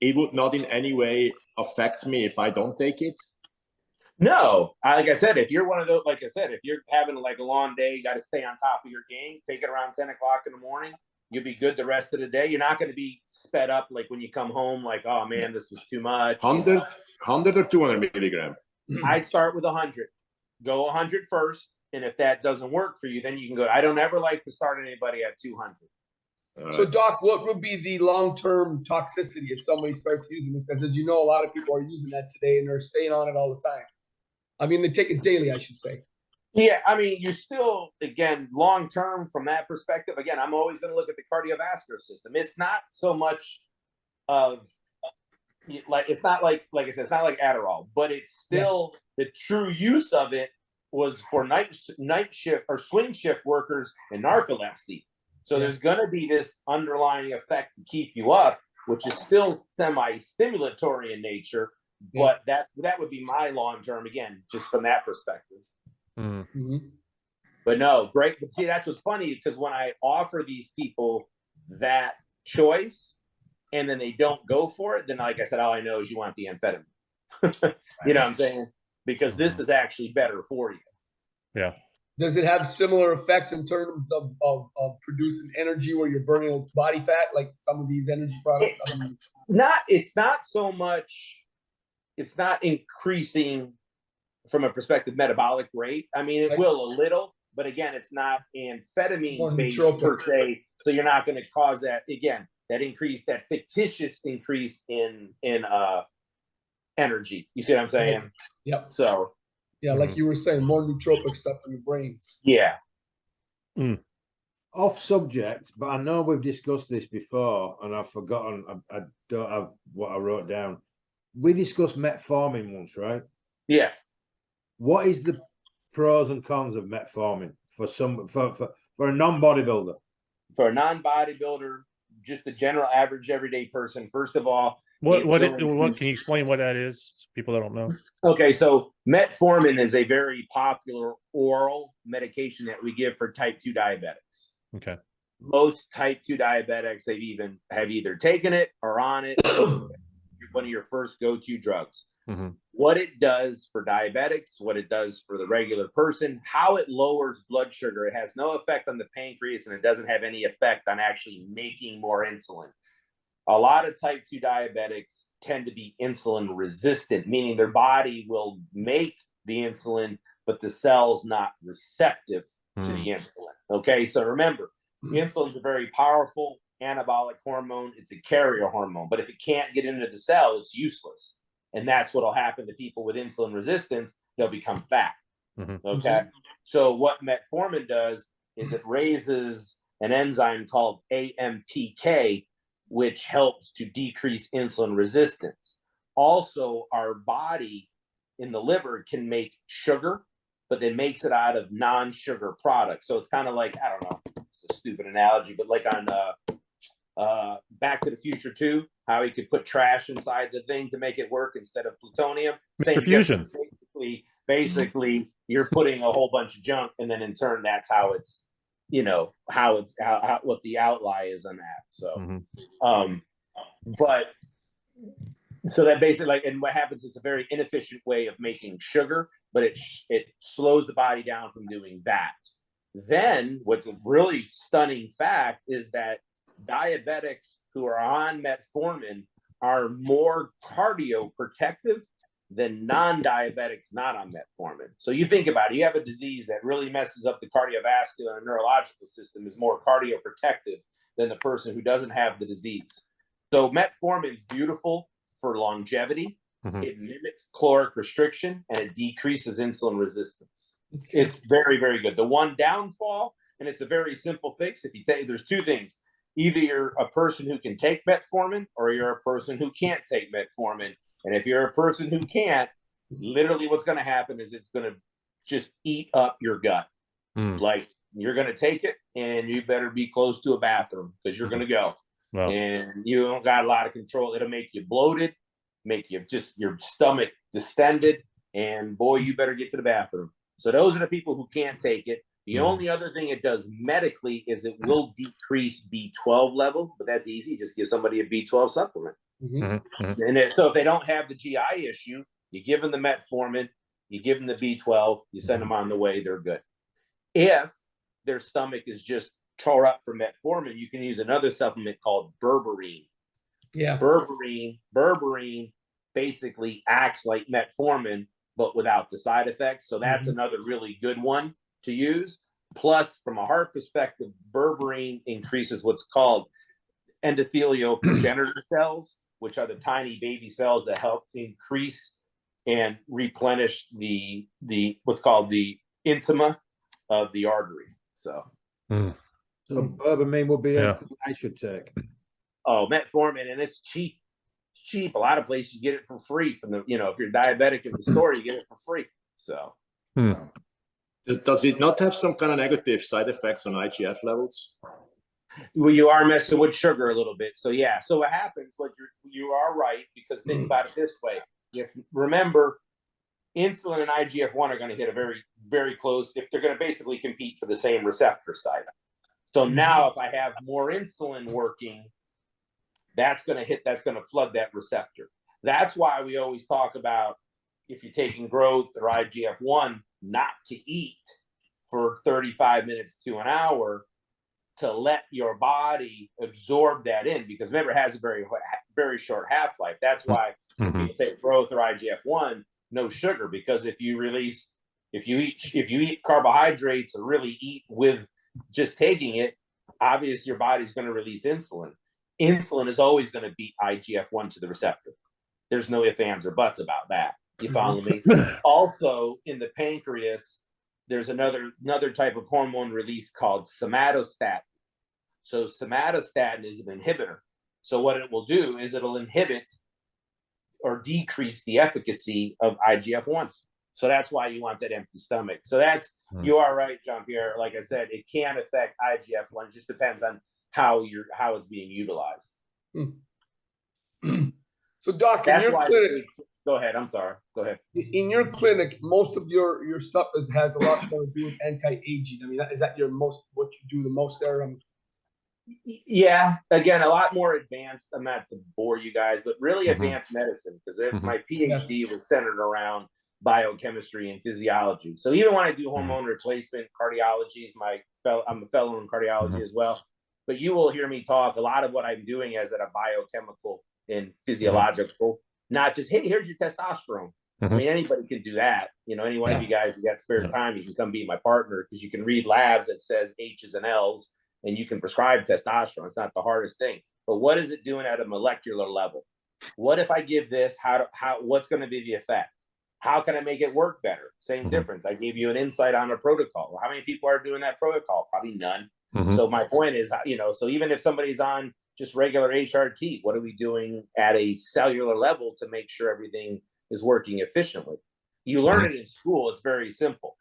it would not in any way affect me if I don't take it. No, like I said, if you're one of those, like I said, if you're having like a long day, you got to stay on top of your game. Take it around 10 o'clock in the morning. You'll be good the rest of the day. You're not going to be sped up like when you come home, like, oh man, this was too much. 100 or 200 milligram. I'd start with 100. Go 100 first, and if that doesn't work for you, then you can go. I don't ever like to start anybody at 200. So, Doc, what would be the long-term toxicity if somebody starts using this? Because you know, a lot of people are using that today, and they're staying on it all the time. I mean, they take it daily, I should say. Yeah, I mean, you're still, again, long-term from that perspective. Again, I'm always going to look at the cardiovascular system. It's not so much of, like, it's not like I said, it's not like Adderall, but it's still the true use of it was for night shift or swing shift workers and narcolepsy. So there's going to be this underlying effect to keep you up, which is still semi-stimulatory in nature. But that would be my long term, again, just from that perspective. But no, great. But see, that's what's funny, because when I offer these people that choice and then they don't go for it, then like I said, all I know is you want the amphetamine. You know what I'm saying? Because this is actually better for you. Yeah. Does it have similar effects in terms of producing energy where you're burning body fat, like some of these energy products? It's not so much, it's not increasing from a perspective metabolic rate. I mean, it will a little, but again, it's not amphetamine based per se. So you're not going to cause that, again, that increase, that fictitious increase in energy. You see what I'm saying? Yep. So yeah, like you were saying, more nootropic stuff in your brains. yeah. Off subject, but I know we've discussed this before, and I've forgotten. I don't have what I wrote down. We discussed metformin once, right? Yes. What is the pros and cons of metformin for a non-bodybuilder? For a non-bodybuilder, just a general average everyday person, first of all, what can you explain what that is? People that don't know. Okay, so metformin is a very popular oral medication that we give for type 2 diabetics. Okay. Most type 2 diabetics have either taken it or on it. One of your first go-to drugs. What it does for diabetics, what it does for the regular person, how it lowers blood sugar. It has no effect on the pancreas, and it doesn't have any effect on actually making more insulin. A lot of type 2 diabetics tend to be insulin resistant, meaning their body will make the insulin, but the cell's not receptive to the insulin. Okay, so remember, insulin is a very powerful anabolic hormone. It's a carrier hormone, but if it can't get into the cell, it's useless. And that's what will happen to people with insulin resistance. They'll become fat. Okay. So what metformin does is it raises an enzyme called AMPK, which helps to decrease insulin resistance. Also, our body in the liver can make sugar, but it makes it out of non-sugar products. So it's kind of like, I don't know, it's a stupid analogy, but like on Back to the Future 2, how he could put trash inside the thing to make it work instead of plutonium. Mr. Fusion. Basically, you're putting a whole bunch of junk, and then in turn, that's how it's, what the outlie is on that. So, but so that basically, and what happens is a very inefficient way of making sugar, but it slows the body down from doing that. Then, what's a really stunning fact is that diabetics who are on metformin are more cardioprotective than non-diabetics not on metformin. So you think about it, you have a disease that really messes up the cardiovascular and neurological system, is more cardioprotective than the person who doesn't have the disease. So metformin is beautiful for longevity. It mimics caloric restriction, and it decreases insulin resistance. It's very, very good. The one downfall, and it's a very simple fix, if you take, there's two things. Either you're a person who can take metformin, or you're a person who can't take metformin. And if you're a person who can't, literally what's going to happen is it's going to just eat up your gut. Like, you're going to take it, and you better be close to a bathroom, because you're going to go. Wow. And you don't got a lot of control. It'll make you bloated, make you just your stomach distended, and boy, you better get to the bathroom. So those are the people who can't take it. The only other thing it does medically is it will decrease B12 level, but that's easy. Just give somebody a B12 supplement. And so if they don't have the GI issue, you give them the metformin, you give them the B12, you send them on the way, they're good. If their stomach is just tore up for metformin, you can use another supplement called berberine. Yeah. Berberine basically acts like metformin, but without the side effects. So that's another really good one to use. Plus, from a heart perspective, berberine increases what's called endothelial progenitor cells, which are the tiny baby cells that help increase and replenish the what's called the intima of the artery. So berberine will be anything I should take. Oh, metformin, and it's cheap. Cheap. A lot of places you get it for free from the, if you're diabetic in the store, you get it for free. So does it not have some kind of negative side effects on IGF levels? Well, you are messing with sugar a little bit. So yeah. So what happens, you are right, because think about it this way. Remember, insulin and IGF-1 are going to hit a very, very close, if they're going to basically compete for the same receptor site. So now if I have more insulin working, that's going to flood that receptor. That's why we always talk about, if you're taking growth or IGF-1, not to eat for 35 minutes to an hour to let your body absorb that in, because remember, it has a very short half-life. That's why when people take growth or IGF-1, no sugar, because if you eat carbohydrates or really eat with just taking it, obviously your body's going to release insulin. Insulin is always going to beat IGF-1 to the receptor. There's no ifs, ands, or buts about that. You follow me? Also, in the pancreas, there's another type of hormone release called somatostatin. So somatostatin is an inhibitor. So what it will do is it'll inhibit or decrease the efficacy of IGF-1. So that's why you want that empty stomach. So that's, you are right, Jean-Pierre. Like I said, it can affect IGF-1. It just depends on how it's being utilized. So, Doc, That's in your why clinic, go ahead. I'm sorry. Go ahead. in your clinic, most of your stuff has a lot more to do with anti-aging. I mean, is that what you do the most there? Yeah, again, a lot more advanced. I'm not to bore you guys, but really advanced medicine, because my PhD was centered around biochemistry and physiology. So even when I do hormone replacement, cardiology is I'm a fellow in cardiology as well. But you will hear me talk. A lot of what I'm doing is at a biochemical and physiological, not just, hey, here's your testosterone. I mean, anybody can do that. You know, any one of you guys, you got spare time, you can come be my partner, because you can read labs that says H's and L's, and you can prescribe testosterone. It's not the hardest thing. But what is it doing at a molecular level? What if I give this? What's going to be the effect? How can I make it work better? Same difference. I gave you an insight on a protocol. Well, how many people are doing that protocol? Probably none. So my point is, so even if somebody's on just regular HRT, what are we doing at a cellular level to make sure everything is working efficiently? You learn it in school. It's very simple.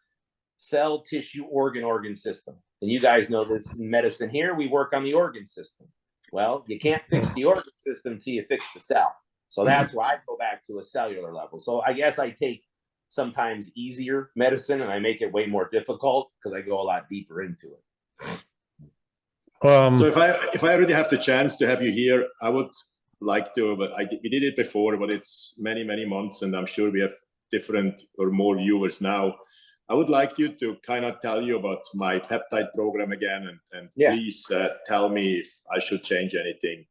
Cell, tissue, organ system. And you guys know this in medicine here, we work on the organ system. Well, you can't fix the organ system until you fix the cell. So that's why I go back to a cellular level. So I guess I take sometimes easier medicine and I make it way more difficult, because I go a lot deeper into it. So if I already have the chance to have you here, I would like to, but we did it before, but it's many months, and I'm sure we have different or more viewers now. I would like you to kind of tell you about my peptide program again, and please tell me if I should change anything.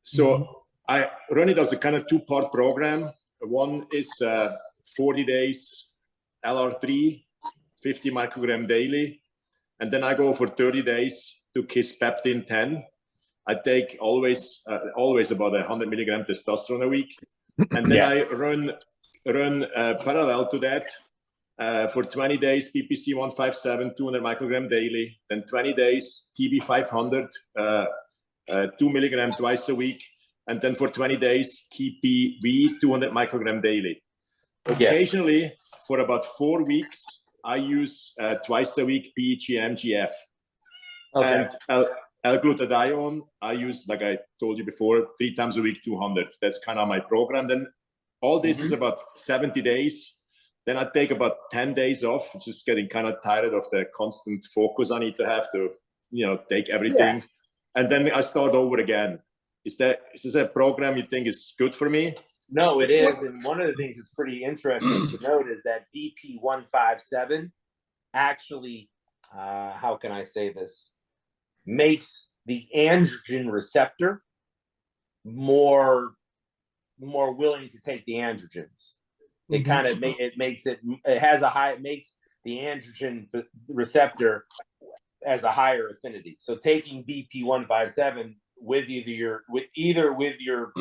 So I run it as a kind of two-part program. One is 40 days LR3, 50 microgram daily, and then I go for 30 days to Kispeptin 10. I take always about 100 milligram testosterone a week, and then I run parallel to that. For 20 days, PPC 157, 200 microgram daily, then 20 days, TB 500, 2 milligram twice a week, and then for 20 days, KPV 200 microgram daily. Occasionally, for about 4 weeks, I use twice a week PEGMGF. And L-glutathione, I use, like I told you before, 3 times a week, 200. That's kind of my program. Then all this is about 70 days. Then I take about 10 days off, just getting kind of tired of the constant focus I need to have to, take everything. And then I start over again. Is this a program you think is good for me? No, it is. And one of the things that's pretty interesting to note is that BP157 actually, how can I say this, makes the androgen receptor more willing to take the androgens. It kind of makes the androgen receptor as a higher affinity. So taking BP157 with either your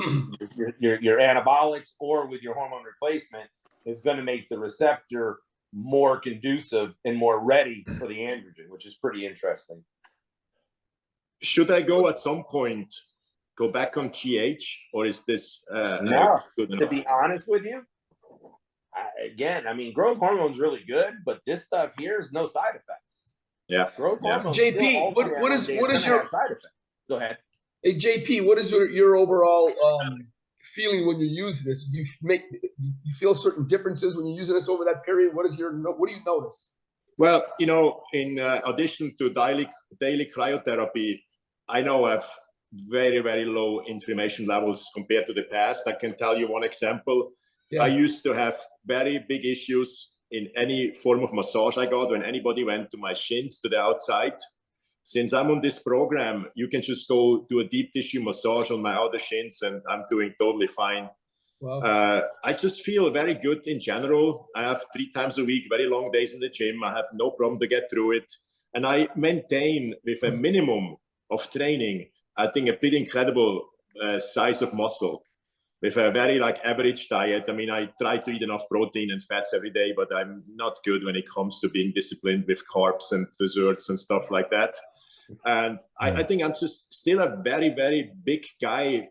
anabolics or with your hormone replacement is going to make the receptor more conducive and more ready for the androgen, which is pretty interesting. Should I go at some point go back on GH, or is this no? To be honest with you, again, I mean, growth hormone's really good, but this stuff here is no side effects. Yeah, growth hormone. JP, what is your side effect? Go ahead. Hey JP, what is your overall feeling when you use this? Do you feel certain differences when you're using this over that period? What do you notice? Well, in addition to daily cryotherapy, I know I have very, very low inflammation levels compared to the past. I can tell you one example. I used to have very big issues in any form of massage I got when anybody went to my shins to the outside. since I'm on this program, you can just go do a deep tissue massage on my outer shins, and I'm doing totally fine. Wow. I just feel very good in general. I have 3 times a week, very long days in the gym. I have no problem to get through it. And I maintain with a minimum of training, I think a pretty incredible size of muscle with a very like average diet. I mean, I try to eat enough protein and fats every day, but I'm not good when it comes to being disciplined with carbs and desserts and stuff like that. And I think I'm just still a very, very big guy,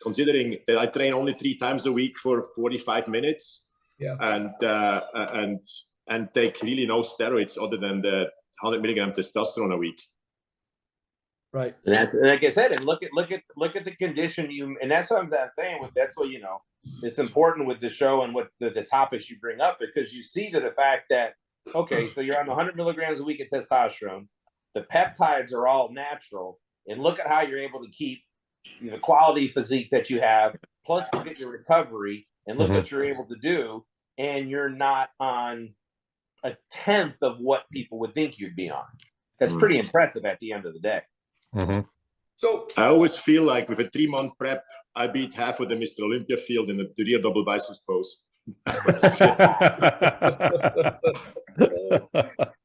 considering that I train only 3 times a week for 45 minutes. Yeah. And take really no steroids other than the 100 milligram testosterone a week. Right. And that's, like I said, and look at the condition you, and that's what I'm saying. That's what, you know, it's important with the show and what the topics you bring up, because you see that the fact that, okay, so you're on 100 milligrams a week of testosterone, the peptides are all natural, and look at how you're able to keep the quality physique that you have, plus look at your recovery, and look what you're able to do, and you're not on a tenth of what people would think you'd be on. That's pretty impressive at the end of the day. So I always feel like with a 3-month prep, I beat half of the Mr. Olympia field in the rear double biceps pose.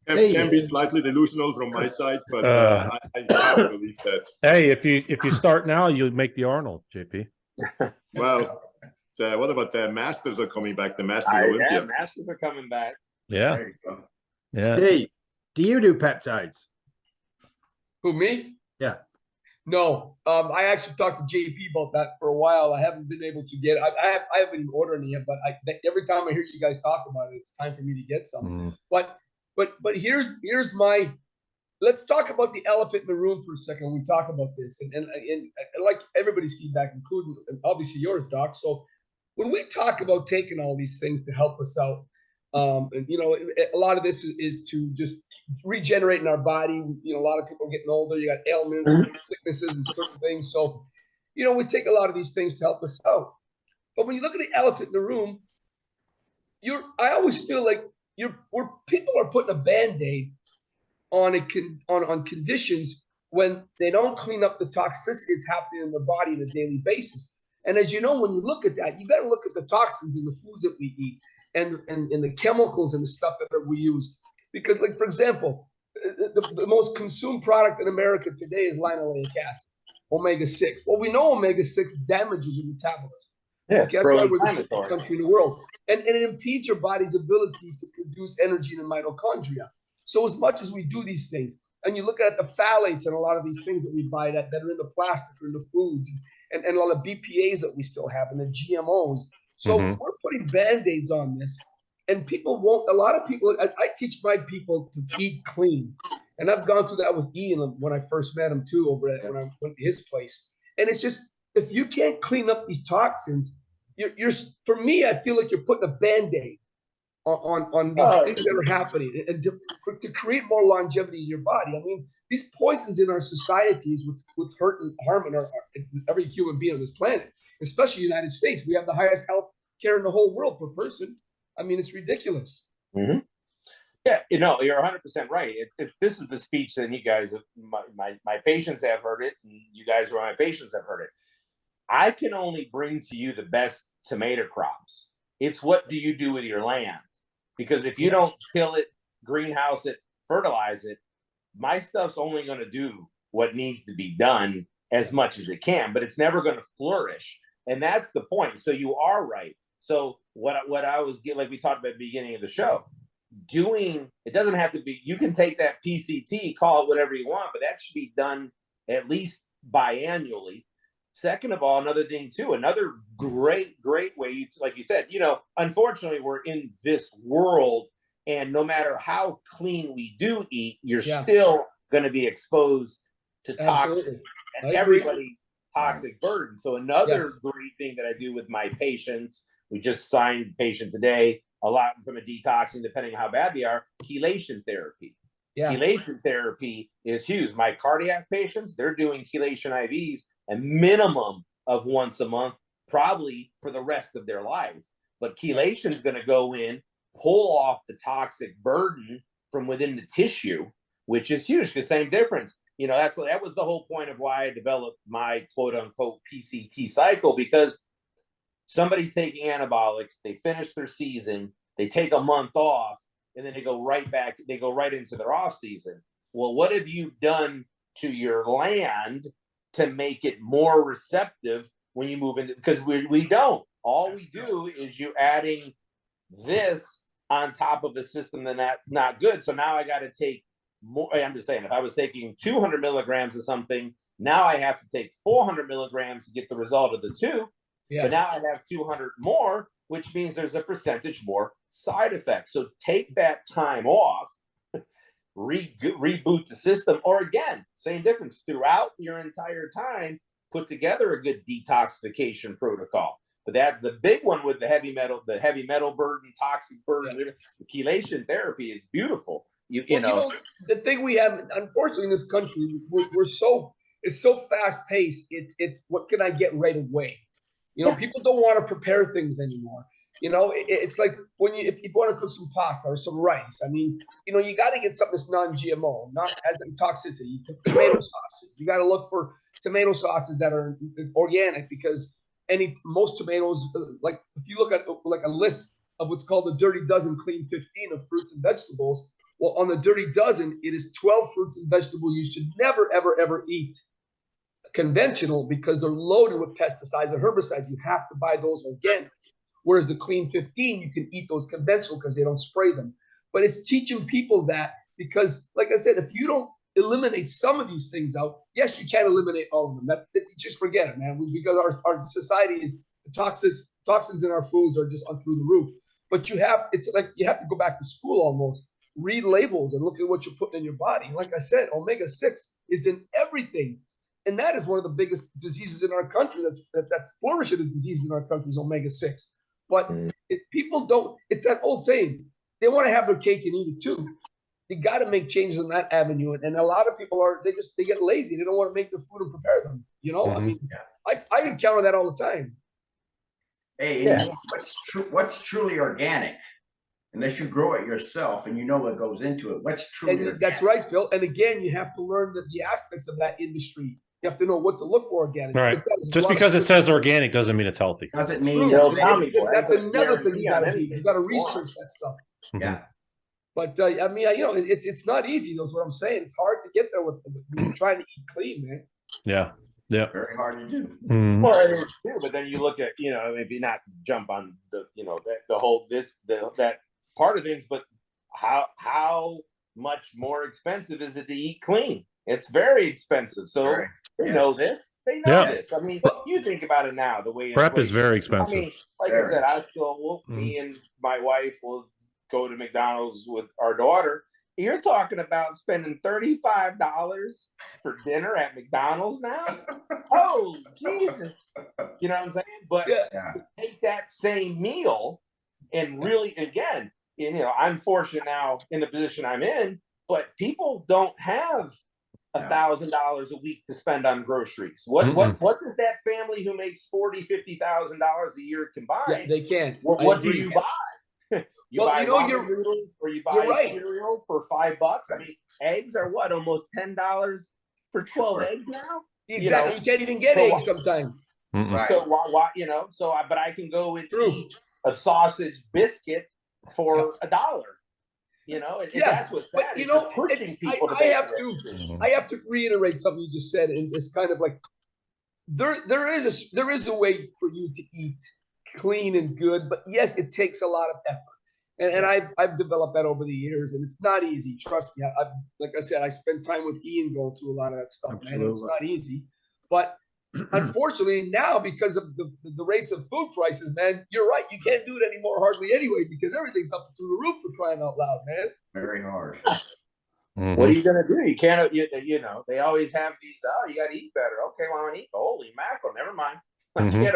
It can be slightly delusional from my side, but I can't believe that. Hey, if you start now, you'll make the Arnold, JP. Well, what about the Masters are coming back? The Masters Olympia. Yeah, Masters are coming back. Yeah. There you go. Yeah. Steve, do you do peptides? who, me? Yeah. No, I actually talked to JP about that for a while. I haven't been able to get. I haven't even ordered any yet. But every time I hear you guys talk about it, it's time for me to get some. But here's my. Let's talk about the elephant in the room for a second. We talk about this, and I like everybody's feedback, including obviously yours, Doc. So when we talk about taking all these things to help us out, and you know, a lot of this is to just regenerate in our body. You know, a lot of people are getting older. You got ailments, sicknesses, and certain things. So, you know, we take a lot of these things to help us out. But when you look at the elephant in the room, I always feel like people are putting a Band-Aid on conditions when they don't clean up the toxicities happening in the body on a daily basis. And as you know, when you look at that, you got to look at the toxins in the foods that we eat and the chemicals and the stuff that we use. Because, like, for example, the most consumed product in America today is linoleic acid, omega-6. Well, we know omega-6 damages your metabolism. Yeah, that's why we're the sickest country in the world. And it impedes your body's ability to produce energy in the mitochondria. So as much as we do these things, and you look at the phthalates and a lot of these things that we buy that are in the plastic or in the foods, and a lot of BPAs that we still have, and the GMOs. So we're putting Band-Aids on this, and people won't. A lot of people. I teach my people to eat clean, and I've gone through that with Ian when I first met him too, when I went to his place. And it's just, if you can't clean up these toxins, you're for me, I feel like you're putting a Band-Aid on these things that are happening, and to create more longevity in your body. I mean, these poisons in our societies, with hurt and harm in every human being on this planet, especially the United States. We have the highest health care in the whole world per person. I mean, it's ridiculous. Yeah, you know, you're 100% right. If this is the speech, then you guys, my patients have heard it, and you guys who are my patients have heard it. I can only bring to you the best tomato crops. It's what do you do with your land? Because if you don't till it, greenhouse it, fertilize it, my stuff's only going to do what needs to be done as much as it can, but it's never going to flourish. And that's the point. So you are right. So what I was getting, like we talked about at the beginning of the show, doing, it doesn't have to be, you can take that PCT, call it whatever you want, but that should be done at least biannually. Second of all, another thing too, another great way, like you said, you know, unfortunately we're in this world, and no matter how clean we do eat, you're still going to be exposed to toxic and everybody's toxic burden. So another great thing that I do with my patients, we just signed a patient today, a lot from a detoxing, depending on how bad they are, chelation therapy. Chelation therapy is huge. My cardiac patients, they're doing chelation IVs a minimum of once a month, probably for the rest of their life. But chelation is going to go in, pull off the toxic burden from within the tissue, which is huge. The same difference. You know, that was the whole point of why I developed my quote unquote PCT cycle, because somebody's taking anabolics, they finish their season, they take a month off, and then they go right back, they go right into their off season. Well, what have you done to your land to make it more receptive when you move into, because we don't. All we do is you adding this on top of a system that's not good. So now I got to take more. I'm just saying, if I was taking 200 milligrams of something, now I have to take 400 milligrams to get the result of the 2. Yeah. But now I have 200 more, which means there's a percentage more side effects. So take that time off, reboot the system, or again, same difference throughout your entire time, put together a good detoxification protocol. But that the big one with the heavy metal burden, toxic burden, the chelation therapy is beautiful. You know, the thing we have, unfortunately, in this country, it's so fast paced. It's what can I get right away? You know, people don't want to prepare things anymore. You know, it's like if you want to cook some pasta or some rice, I mean, you know, you got to get something that's non-GMO, not as a toxicity. Tomato sauces, you got to look for tomato sauces that are organic, because most tomatoes, like if you look at like a list of what's called the Dirty Dozen Clean 15 of fruits and vegetables, well, on the Dirty Dozen, it is 12 fruits and vegetables you should never, ever, ever eat conventional, because they're loaded with pesticides and herbicides. You have to buy those organic. Whereas the Clean 15, you can eat those conventional because they don't spray them. But it's teaching people that, because, like I said, if you don't eliminate some of these things out, yes, you can't eliminate all of them. You just forget it, man. Because our society is, the toxins in our foods are just through the roof. But it's like you have to go back to school almost. Read labels and look at what you're putting in your body. Like I said, omega-6 is in everything. And that is one of the biggest diseases in our country. That's flourishing of diseases in our country is omega-6. But if people don't, it's that old saying, they want to have their cake and eat it too. You got to make changes in that avenue. And a lot of people they get lazy. They don't want to make their food and prepare them. You know, I mean, I encounter that all the time. Hey, what's truly organic? Unless you grow it yourself and you know what goes into it, what's truly organic? That's right, Phil. And again, you have to learn the aspects of that industry. You have to know what to look for organic. Right. Just because it says organic doesn't mean it's healthy. Doesn't mean that's another thing you got to research that stuff. Yeah. But I mean, you know, it's not easy. That's what I'm saying. It's hard to get there with trying to eat clean, man. Yeah. Yeah. Very hard to do. Well, it is true. But then you look at, you know, if you not jump on that part of things, but how much more expensive is it to eat clean? It's very expensive. So they know this. They know this. I mean, you think about it now, the way prep is very expensive. I mean, like I said, me and my wife will go to McDonald's with our daughter. You're talking about spending $35 for dinner at McDonald's now? Oh, Jesus. You know what I'm saying? But take that same meal and really, again, you know, I'm fortunate now in the position I'm in, but people don't have $1,000 a week to spend on groceries. What does that family who makes $40,000-$50,000 a year combine? Yeah, they can't. What do you buy? You buy ramen noodles, or you buy cereal for $5. I mean, eggs are what, almost $10 for 12 eggs now? Exactly. You can't even get eggs sometimes. Right. So why, you know? So, but I can go and eat a sausage biscuit for $1. You know, and that's what's sad. But you know, pushing people I have to reiterate something you just said, and it's kind of like there is a way for you to eat clean and good, but yes, it takes a lot of effort. And I've developed that over the years, and it's not easy. Trust me. Like I said, I spent time with Ian going through a lot of that stuff, man. It's not easy. But unfortunately, now because of the rates of food prices, man, you're right. You can't do it anymore hardly anyway, because everything's up through the roof, for crying out loud, man. Very hard. What are you gonna do? You can't. You know, they always have these. Oh, you got to eat better. Okay, well, I eat. Holy mackerel! Never mind. You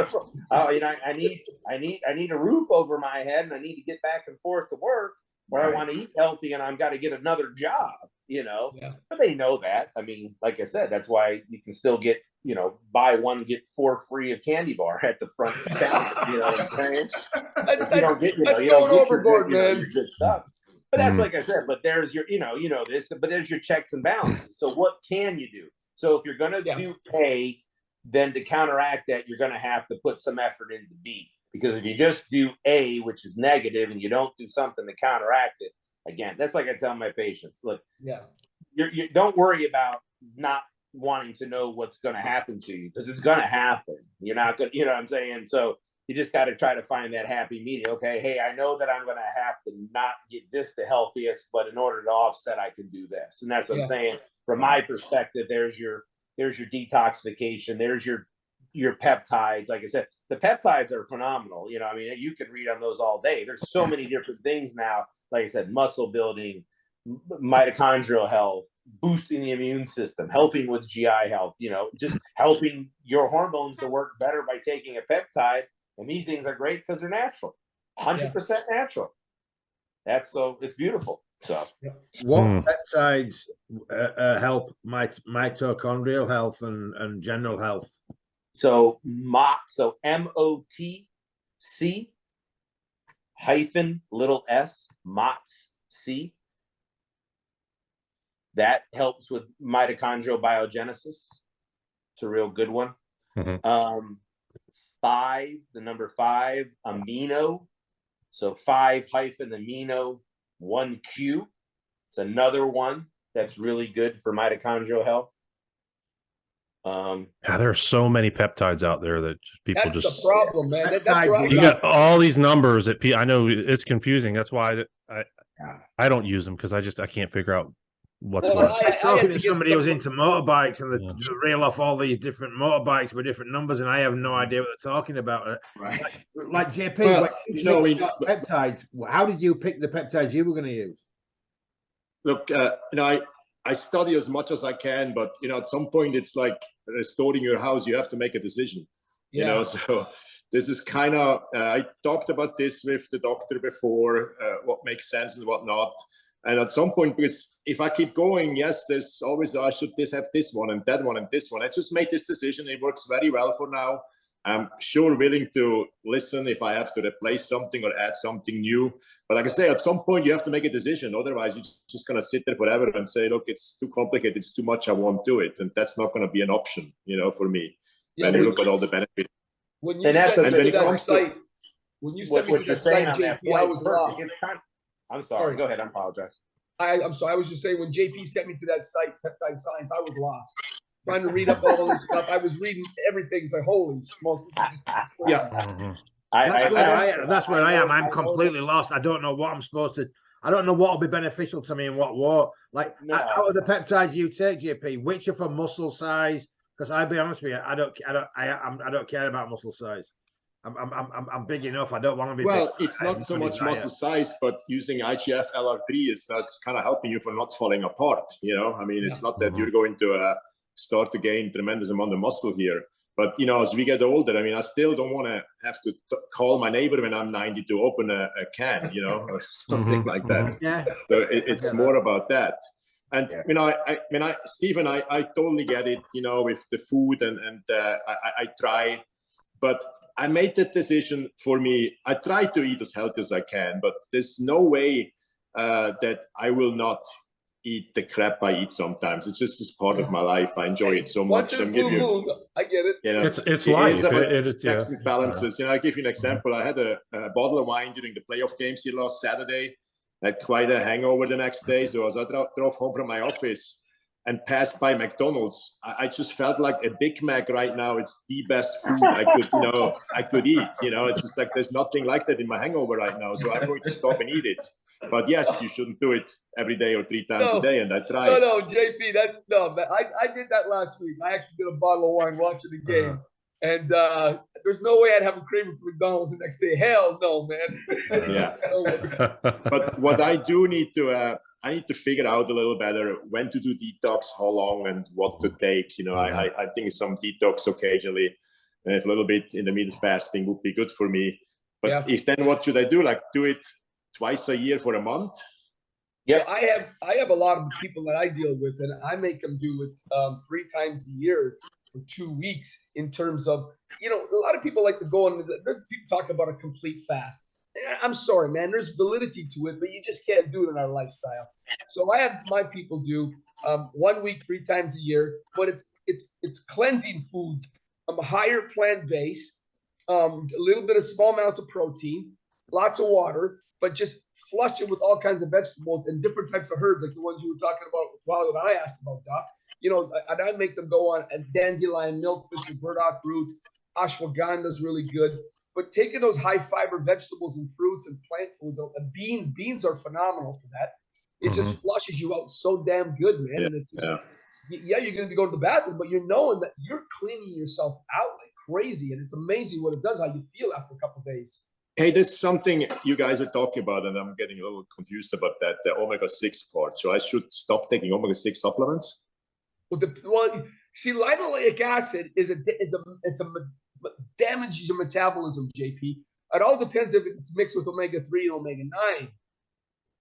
know, I need a roof over my head, and I need to get back and forth to work where I want to eat healthy, and I've got to get another job, you know. But they know that. I mean, like I said, that's why you can still get, you know, buy one get 4 free of candy bar at the front counter. You know what I'm saying? You don't get, you don't get your good stuff. But that's like I said, but there's your, this, but there's your checks and balances. So what can you do? So if you're going to do A, then to counteract that, you're going to have to put some effort into B. Because if you just do A, which is negative, and you don't do something to counteract it, again, that's like I tell my patients, look, you don't worry about not wanting to know what's going to happen to you, because it's going to happen. You're not going to, you know what I'm saying? So you just got to try to find that happy medium. Okay, hey, I know that I'm going to have to not get this the healthiest, but in order to offset, I can do this. And that's what I'm saying. From my perspective, there's your detoxification. There's your peptides. Like I said, the peptides are phenomenal. I mean, you can read on those all day. There's so many different things now. Like I said, muscle building, mitochondrial health, boosting the immune system, helping with GI health, just helping your hormones to work better by taking a peptide. And these things are great because they're natural, 100% natural. It's beautiful. So what peptides help mitochondrial health and general health? So MOTC -s, MOTS-C. That helps with mitochondrial biogenesis. It's a real good one. The number 5, amino. So 5-amino 1Q. It's another one that's really good for mitochondrial health. There are so many peptides out there that that's the problem, man. That's right. You got all these numbers that I know it's confusing. That's why I don't use them, because I can't figure out what's what. I talking to somebody who's into motorbikes, and they reel off all these different motorbikes with different numbers, and I have no idea what they're talking about. Right. Like JP, peptides. How did you pick the peptides you were going to use? Look, I study as much as I can, but at some point it's like restoring your house. You have to make a decision. So this is kind of I talked about this with the doctor before, what makes sense and what not. And at some point, because if I keep going, yes, there's always I should have this one and that one and this one. I just made this decision. It works very well for now. I'm sure willing to listen if I have to replace something or add something new. But like I say, at some point you have to make a decision. Otherwise, you're just going to sit there forever and say, look, it's too complicated. It's too much. I won't do it. And that's not going to be an option, for me. When you look at all the benefits. When you sent me to that site, JP, I was lost. I'm sorry. Go ahead. I apologize. I'm sorry. I was just saying, when JP sent me to that site, Peptide Science, I was lost. Trying to read up all this stuff. I was reading everything. It's like, holy smokes. That's where I am. I'm completely lost. I don't know what I'm supposed to. I don't know what will be beneficial to me and what won't. Like, out of the peptides you take, JP, which are for muscle size? Because I'll be honest with you, I don't care about muscle size. I'm big enough. I don't want to be. Well, it's not so much muscle size, but using IGF LR3 that's kind of helping you for not falling apart. I mean, it's not that you're going to start to gain tremendous amount of muscle here. But, as we get older, I mean, I still don't want to have to call my neighbor when I'm 90 to open a can, or something like that. Yeah. So it's more about that. And, Stephen, I totally get it, with the food and I try, but I made that decision for me. I try to eat as healthy as I can, but there's no way that I will not eat the crap I eat sometimes. It's just part of my life. I enjoy it so much. I get it. It's life. Checks and balances. I'll give you an example. I had a bottle of wine during the playoff games here last Saturday. I had quite a hangover the next day. So as I drove home from my office and passed by McDonald's, I just felt like a Big Mac right now. It's the best food I could eat. It's just like there's nothing like that in my hangover right now. So I'm going to stop and eat it. But yes, you shouldn't do it every day or 3 times a day. And I tried. No, JP, I did that last week. I actually did a bottle of wine watching the game. And there's no way I'd have a craving for McDonald's the next day. Hell no, man. Yeah. But what I do need to I need to figure out a little better when to do detox, how long, and what to take. I think some detox occasionally, and if a little bit intermittent fasting would be good for me. But if then, what should I do? Like, do it twice a year for a month? Yeah, I have a lot of people that I deal with, and I make them do it 3 times a year for 2 weeks. In terms of, a lot of people like to go on. There's people talking about a complete fast. I'm sorry, man. There's validity to it, but you just can't do it in our lifestyle. So I have my people do 1 week, 3 times a year, but it's cleansing foods, higher plant base, a little bit of small amounts of protein, lots of water, but just flush it with all kinds of vegetables and different types of herbs, like the ones you were talking about while I asked about, Doc. You know, and I make them go on a dandelion, milkfish, and burdock root. Ashwagandha is really good. But taking those high fiber vegetables and fruits and plant foods, and beans are phenomenal for that. It just flushes you out so damn good, man. Yeah, And it just, yeah, you're going to be going to the bathroom, but you're knowing that you're cleaning yourself out like crazy. And it's amazing what it does, how you feel after a couple of days. Hey, there's something you guys are talking about, and I'm getting a little confused about that, the omega-6 part. So I should stop taking omega-6 supplements? Well, see, linoleic acid damages your metabolism, JP. It all depends if it's mixed with omega-3 and omega-9.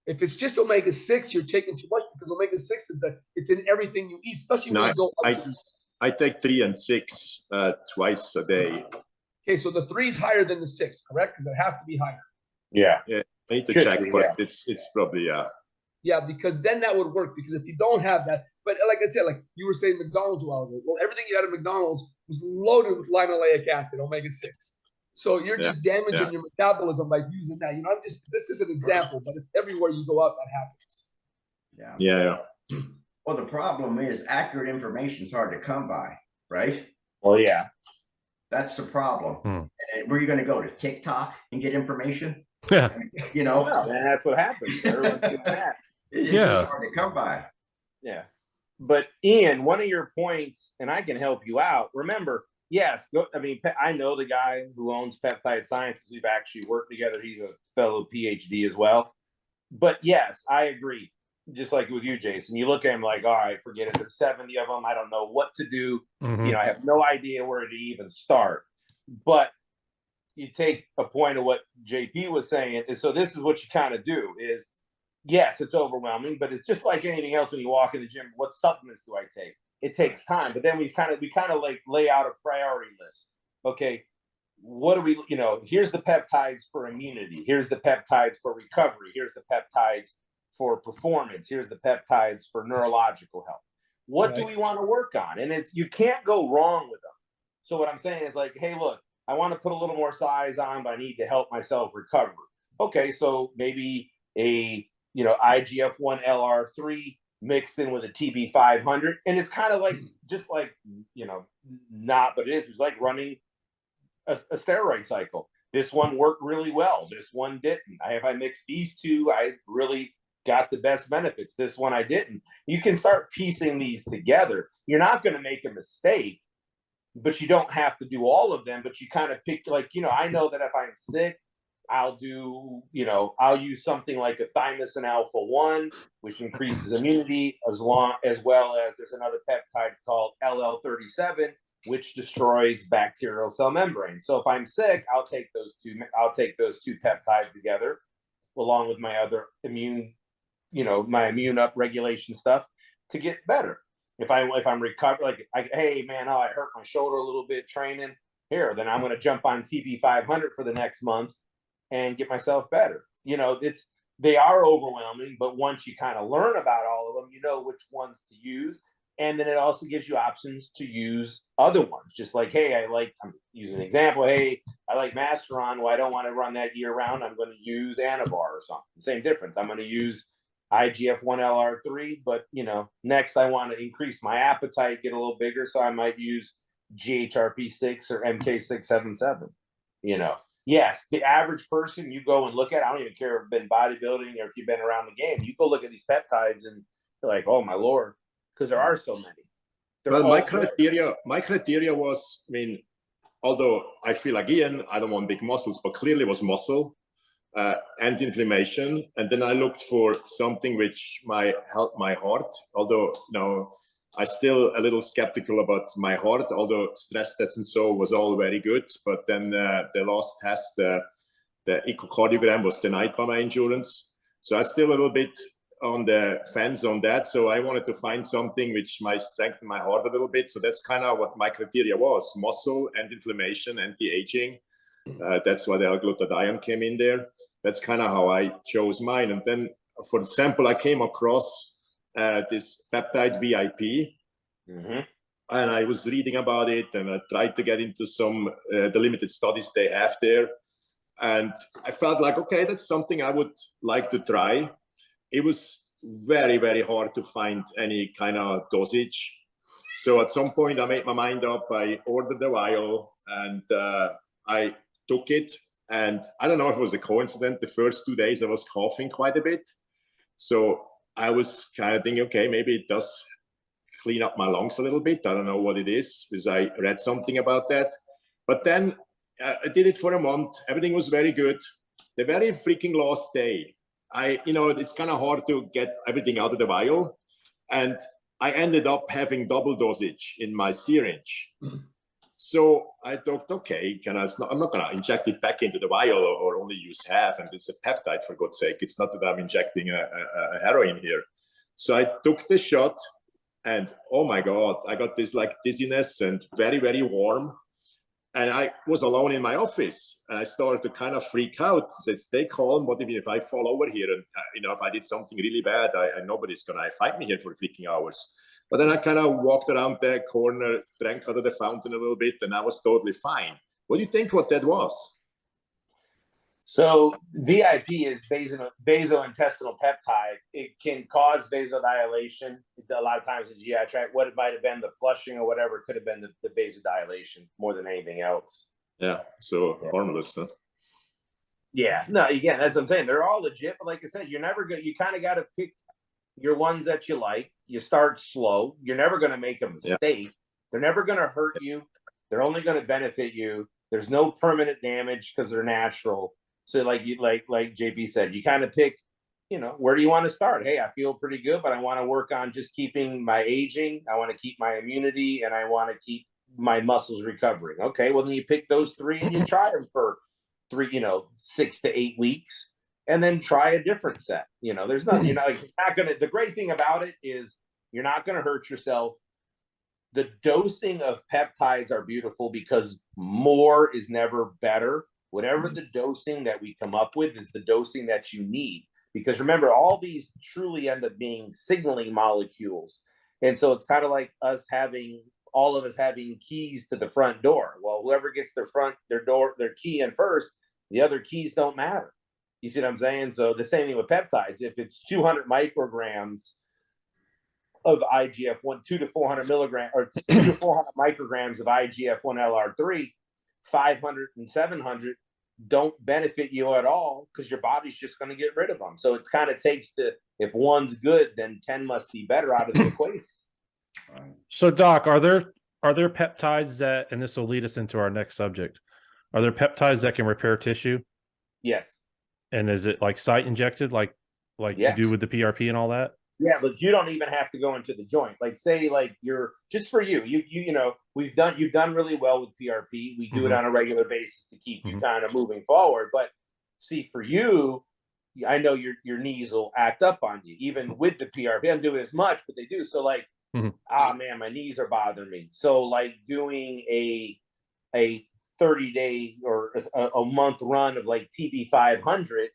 If it's just omega-6, you're taking too much, because omega-6 it's in everything you eat, especially when you go up. I take 3 and 6 twice a day. Okay, so the 3 is higher than the 6, correct? Because it has to be higher. Yeah. I need to check, but it's probably, Yeah, because then that would work. Because if you don't have that, but like I said, like you were saying McDonald's a while ago, well, everything you had at McDonald's was loaded with linoleic acid, omega-6. So you're just damaging your metabolism by using that. You know, this is an example, but everywhere you go out, that happens. Yeah. Well, the problem is accurate information is hard to come by, right? Well, yeah. That's the problem. And where are you going to go, to TikTok and get information? Yeah. You know, and that's what happens. It's just hard to come by. Yeah. But Ian, one of your points, and I can help you out. Remember, yes, I know the guy who owns Peptide Sciences. We've actually worked together. He's a fellow PhD as well. But yes, I agree. Just like with you, Jason, you look at him like, all right, forget it. There's 70 of them. I don't know what to do. You know, I have no idea where to even start. But you take a point of what JP was saying. And so this is what you kind of do is, yes, it's overwhelming, but it's just like anything else when you walk in the gym. What supplements do I take? It takes time. But then we kind of like lay out a priority list. Okay, what do we, here's the peptides for immunity. Here's the peptides for recovery. Here's the peptides for performance. Here's the peptides for neurological health. What do we want to work on? And you can't go wrong with them. So what I'm saying is like, hey, look, I want to put a little more size on, but I need to help myself recover. Okay, so maybe a IGF-1 LR3 mixed in with a TB500, and it's kind of like just like not, but it is. It's like running a steroid cycle. This one worked really well. This one didn't. If I mixed these two, I really got the best benefits. This one I didn't. You can start piecing these together. You're not going to make a mistake, but you don't have to do all of them. But you kind of pick, like, I know that if I'm sick, I'll use something like a thymosin alpha-1, which increases immunity, as well as there's another peptide called LL37, which destroys bacterial cell membranes. So if I'm sick, I'll take those two peptides together, along with my other my immune up regulation stuff to get better. If I'm recovered, hey man, I hurt my shoulder a little bit training here, then I'm going to jump on TB500 for the next month and get myself better. They are overwhelming, but once you kind of learn about all of them, you know which ones to use. And then it also gives you options to use other ones. Just like, hey, I'm using an example. Hey, I like Masteron. Well, I don't want to run that year round. I'm going to use Anavar or something. Same difference. I'm going to use IGF-1 LR3, but next I want to increase my appetite, get a little bigger. So I might use GHRP6 or MK677, Yes, the average person you go and look at, I don't even care if you've been bodybuilding or if you've been around the game, you go look at these peptides and you're like, oh my Lord, because there are so many. Well, my criteria was, although I feel like Ian, I don't want big muscles, but clearly was muscle and inflammation. And then I looked for something which might help my heart, although, I'm still a little skeptical about my heart, although stress tests and so was all very good. But then the last test, the echocardiogram was denied by my insurance. So I'm still a little bit on the fence on that. So I wanted to find something which might strengthen my heart a little bit. So that's kind of what my criteria was: muscle and inflammation, anti-aging. That's why the L-glutathione came in there. That's kind of how I chose mine. And then for example, I came across this peptide VIP. Mm-hmm. And I was reading about it, and I tried to get into some the limited studies they have there. And I felt like, okay, that's something I would like to try. It was very, very hard to find any kind of dosage. So at some point I made my mind up. I ordered the vial and I took it. And I don't know if it was a coincidence. The first 2 days I was coughing quite a bit. So I was kind of thinking, okay, maybe it does clean up my lungs a little bit. I don't know what it is, because I read something about that. But then I did it for a month. Everything was very good. The very freaking last day, it's kind of hard to get everything out of the vial. And I ended up having double dosage in my syringe. Mm. So I thought, okay, I'm not going to inject it back into the vial or only use half. And it's a peptide, for God's sake. It's not that I'm injecting a heroin here. So I took the shot. And oh my God, I got this like dizziness and very, very warm. And I was alone in my office. And I started to kind of freak out. I said, stay calm. What if I fall over here? And, if I did something really bad, nobody's going to fight me here for freaking hours. But then I kind of walked around that corner, drank out of the fountain a little bit, and I was totally fine. What do you think what that was? So VIP is vasointestinal peptide. It can cause vasodilation. A lot of times the GI tract, what it might have been, the flushing or whatever, it could have been the vasodilation more than anything else. Yeah, so harmless, huh? Yeah, no, again, that's what I'm saying. They're all legit, but like I said, you're never good. You kind of got to pick your ones that you like. You start slow. You're never going to make a mistake. Yeah. They're never going to hurt you. They're only going to benefit you. There's no permanent damage because they're natural. So like JP said, you kind of pick, where do you want to start? Hey, I feel pretty good, but I want to work on just keeping my aging. I want to keep my immunity, and I want to keep my muscles recovering. Okay, well then you pick those three and you try them for 6 to 8 weeks, and then try a different set. There's nothing. You're not gonna. The great thing about it is you're not gonna hurt yourself. The dosing of peptides are beautiful because more is never better. Whatever the dosing that we come up with is the dosing that you need. Because remember, all these truly end up being signaling molecules. And so it's kind of like all of us having keys to the front door. Well, whoever gets their key in first, the other keys don't matter. You see what I'm saying? So the same thing with peptides. If it's 200 micrograms of IGF-1, 2 to 400 milligrams, or 2 to 400 micrograms of IGF-1-LR3, 500 and 700 don't benefit you at all because your body's just going to get rid of them. So it kind of takes if one's good, then 10 must be better out of the equation. So Doc, are there peptides that, and this will lead us into our next subject, are there peptides that can repair tissue? Yes. And is it like site injected, like yes, you do with the PRP and all that? Yeah, but you don't even have to go into the joint. Like say, like you're just for you've done really well with PRP. We do it on a regular basis to keep you kind of moving forward. But see, for you, I know your knees will act up on you, even with the PRP. I don't do it as much, but they do. So like, man, my knees are bothering me. So like doing a 30-day or a month run of like TB 500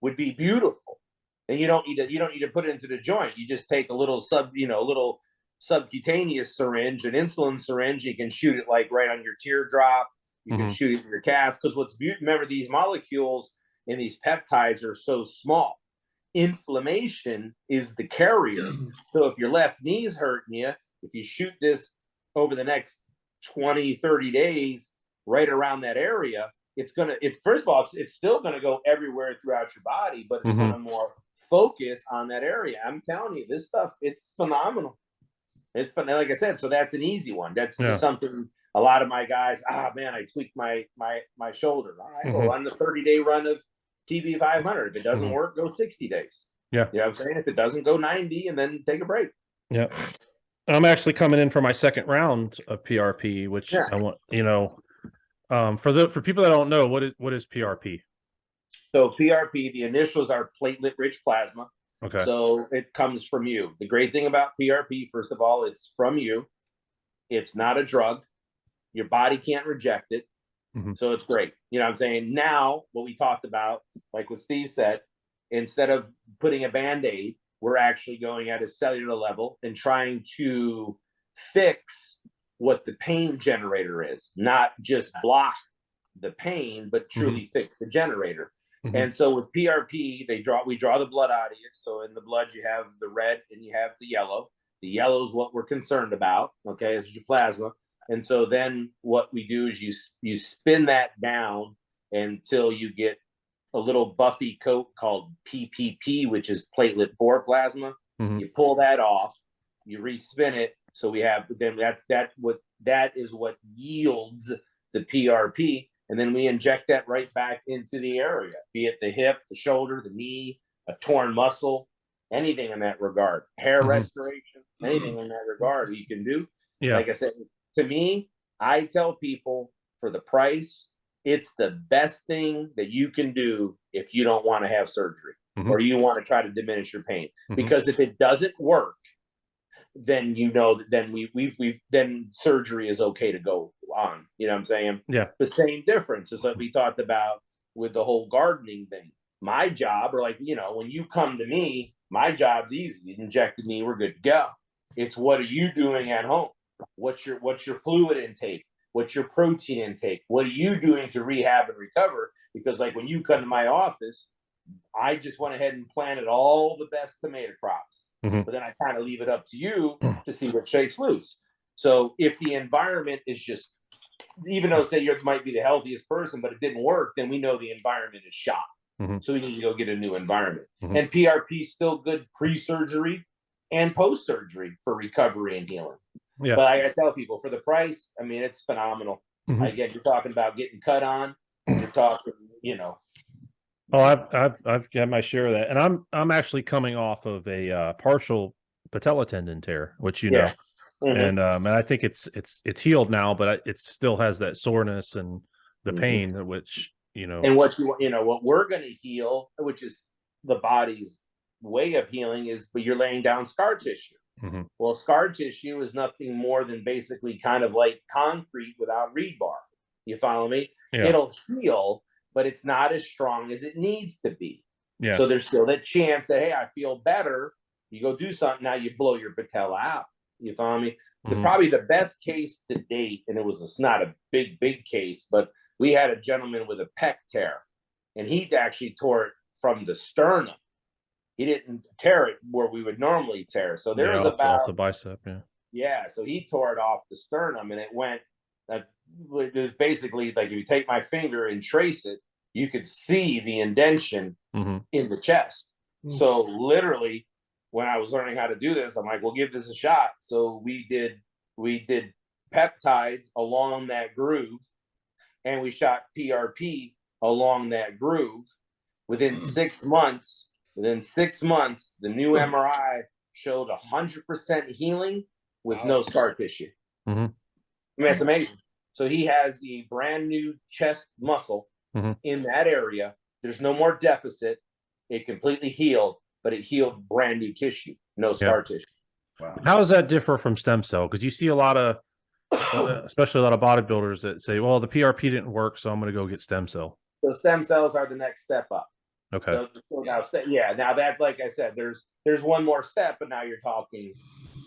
would be beautiful. And you don't need to put it into the joint. You just take a little subcutaneous syringe, an insulin syringe. You can shoot it like right on your teardrop. You can shoot it in your calf. Because remember, these molecules in these peptides are so small. Inflammation is the carrier. So if your left knee's hurting you, if you shoot this over the next 20, 30 days right around that area, first of all, it's still gonna go everywhere throughout your body, but it's gonna more focus on that area. I'm telling you, this stuff, it's phenomenal. It's fun. Like I said, so that's an easy one. That's just something a lot of my guys, man, I tweaked my shoulder. All right, go run the 30-day run of TB 500. If it doesn't work, go 60 days. Yeah. You know what I'm saying? If it doesn't, go 90 and then take a break. Yeah. I'm actually coming in for my second round of PRP, which I want, for people that don't know, what is PRP? So PRP, the initials are platelet-rich plasma. Okay. So it comes from you. The great thing about PRP, first of all, it's from you. It's not a drug. Your body can't reject it. So it's great. You know what I'm saying? Now, what we talked about, like what Steve said, instead of putting a Band-Aid, we're actually going at a cellular level and trying to fix what the pain generator is, not just block the pain, but truly fix the generator. And so with PRP, we draw the blood out of you. So in the blood, you have the red and you have the yellow. The yellow is what we're concerned about. Okay, it's your plasma. And so then what we do is you spin that down until you get a little buffy coat called PPP, which is platelet poor plasma. You pull that off, you respin it. So we have, then that is what yields the PRP. And then we inject that right back into the area, be it the hip, the shoulder, the knee, a torn muscle, anything in that regard, hair restoration, anything in that regard you can do. Like I said, to me, I tell people for the price, it's the best thing that you can do if you don't want to have surgery or you want to try to diminish your pain. Because if it doesn't work, then then surgery is okay to go on. You know what I'm saying? Yeah. The same difference is what we talked about with the whole gardening thing. My job, or like, you know, when you come to me, my job's easy. You injected me, we're good to go. It's what are you doing at home? What's your fluid intake? What's your protein intake? What are you doing to rehab and recover? Because like when you come to my office, I just went ahead and planted all the best tomato crops. But then I kind of leave it up to you to see what shakes loose. So if the environment is just, even though say you might be the healthiest person, but it didn't work, then we know the environment is shot. So we need to go get a new environment. And PRP is still good pre-surgery and post-surgery for recovery and healing. But I tell people for the price, I mean, it's phenomenal. Again, you're talking about getting cut on. You're talking, you know. Oh, I've got my share of that, and I'm actually coming off of a partial patella tendon tear, which you know, and I think it's healed now, but it still has that soreness and the pain, which you know. And what what we're going to heal, which is the body's way of healing, is but you're laying down scar tissue. Well, scar tissue is nothing more than basically kind of like concrete without rebar. You follow me? It'll heal, but it's not as strong as it needs to be. So there's still that chance that, hey, I feel better. You go do something, now you blow your patella out. You follow me? Probably the best case to date, and it's not a big case, but we had a gentleman with a pec tear, and he actually tore it from the sternum. He didn't tear it where we would normally tear. So there was off the bicep. So he tore it off the sternum, and it went. It was basically like if you take my finger and trace it, you could see the indentation in the chest. So literally, when I was learning how to do this, I'm like, "Well, give this a shot." So we did peptides along that groove, and we shot PRP along that groove. Within 6 months, the new MRI showed 100% healing with no scar tissue. I mean, that's amazing. So he has the brand new chest muscle in that area. There's no more deficit. It completely healed, but it healed brand new tissue, no scar tissue. Wow. How does that differ from stem cell? Because you see a lot of, especially a lot of bodybuilders that say, well, the PRP didn't work, so I'm going to go get stem cell. So stem cells are the next step up. Okay. Now that, like I said, there's one more step, but now you're talking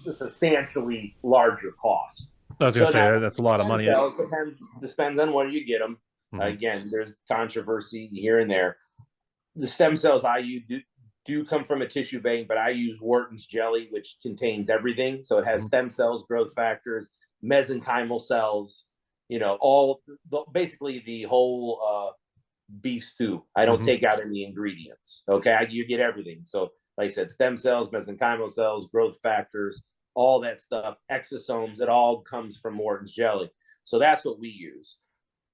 a substantially larger cost. I was going to say that's a lot of money. Depends on where you get them. Again, there's controversy here and there. The stem cells I use do come from a tissue bank, but I use Wharton's jelly, which contains everything. So it has stem cells, growth factors, mesenchymal cells, basically the whole beef stew. I don't take out any ingredients. Okay, you get everything. So like I said, stem cells, mesenchymal cells, growth factors, all that stuff, exosomes, it all comes from Wharton's jelly. So that's what we use.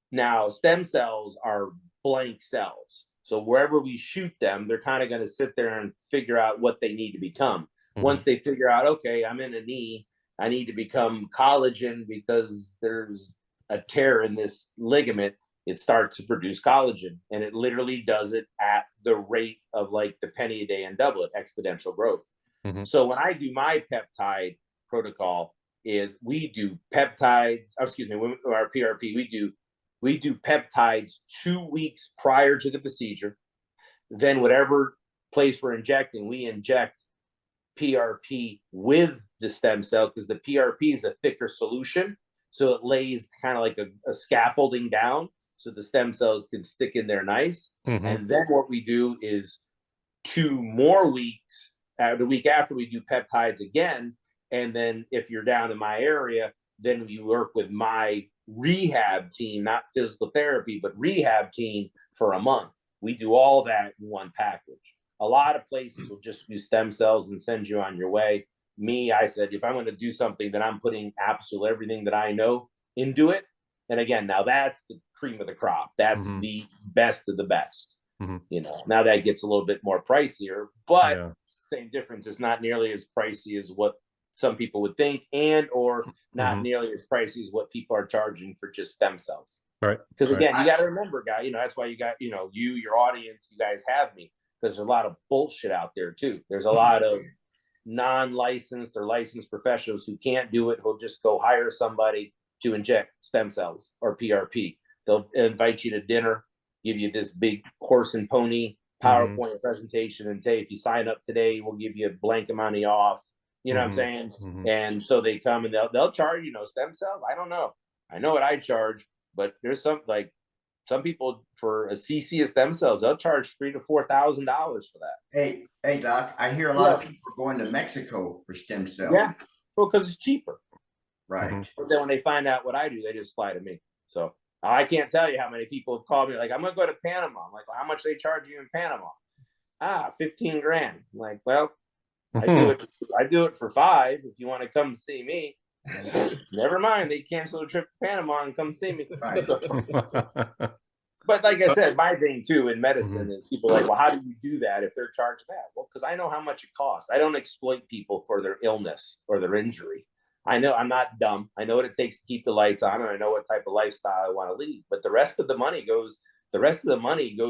Now, stem cells are blank cells. So wherever we shoot them, they're kind of going to sit there and figure out what they need to become. Once they figure out, okay, I'm in a knee, I need to become collagen because there's a tear in this ligament, it starts to produce collagen. And it literally does it at the rate of like the penny a day and double it, exponential growth. So when I do my peptide protocol is we do peptides, our PRP, we do We do peptides 2 weeks prior to the procedure. Then whatever place we're injecting, we inject PRP with the stem cell, because the PRP is a thicker solution. So it lays kind of like a scaffolding down so the stem cells can stick in there nice. And then what we do is 2 more weeks, the week after, we do peptides again. And then if you're down in my area, then you work with my rehab team, not physical therapy, but rehab team for a month. We do all that in one package. A lot of places will just do stem cells and send you on your way. Me, I said, if I'm going to do something, then I'm putting absolutely everything that I know into it. And again, now that's the cream of the crop. That's the best of the best. You know, now that gets a little bit more pricier, but same difference. It's not nearly as pricey as what some people would think, and or not nearly as pricey as what people are charging for just stem cells. Right. Because again, you got to remember, guy, you know, that's why you got, you know, your audience, you guys have me, because there's a lot of bullshit out there too. There's a lot of non-licensed or licensed professionals who can't do it, who'll just go hire somebody to inject stem cells or PRP. They'll invite you to dinner, give you this big horse and pony PowerPoint presentation, and say, if you sign up today, we'll give you a blank amount off. You know what I'm saying? And so they come and they'll charge, you know, stem cells. I don't know. I know what I charge, but there's some people for a CC of stem cells, they'll charge $3,000 to $4,000 for that. Hey, Doc, I hear a lot of people going to Mexico for stem cells. Yeah, well, because it's cheaper. Right. But then when they find out what I do, they just fly to me. So I can't tell you how many people have called me like, I'm going to go to Panama. I'm like, well, how much they charge you in Panama? 15 grand. I'm like, well, I do it for $5 if you want to come see me. Never mind, they cancel a trip to Panama and come see me. Right. But like I said, my thing too in medicine is people are like, well, how do you do that if they're charged that? Well, because I know how much it costs. I don't exploit people for their illness or their injury. I know I'm not dumb. I know what it takes to keep the lights on, and I know what type of lifestyle I want to lead. But the rest of the money goes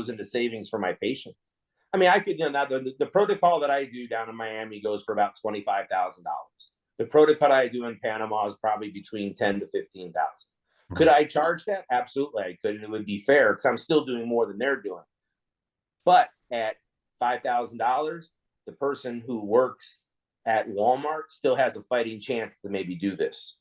into savings for my patients. I mean, I could, you know, now the protocol that I do down in Miami goes for about $25,000. The protocol I do in Panama is probably between $10,000 to $15,000. Could I charge that? Absolutely, I could, and it would be fair because I'm still doing more than they're doing. But at $5,000, the person who works at Walmart still has a fighting chance to maybe do this.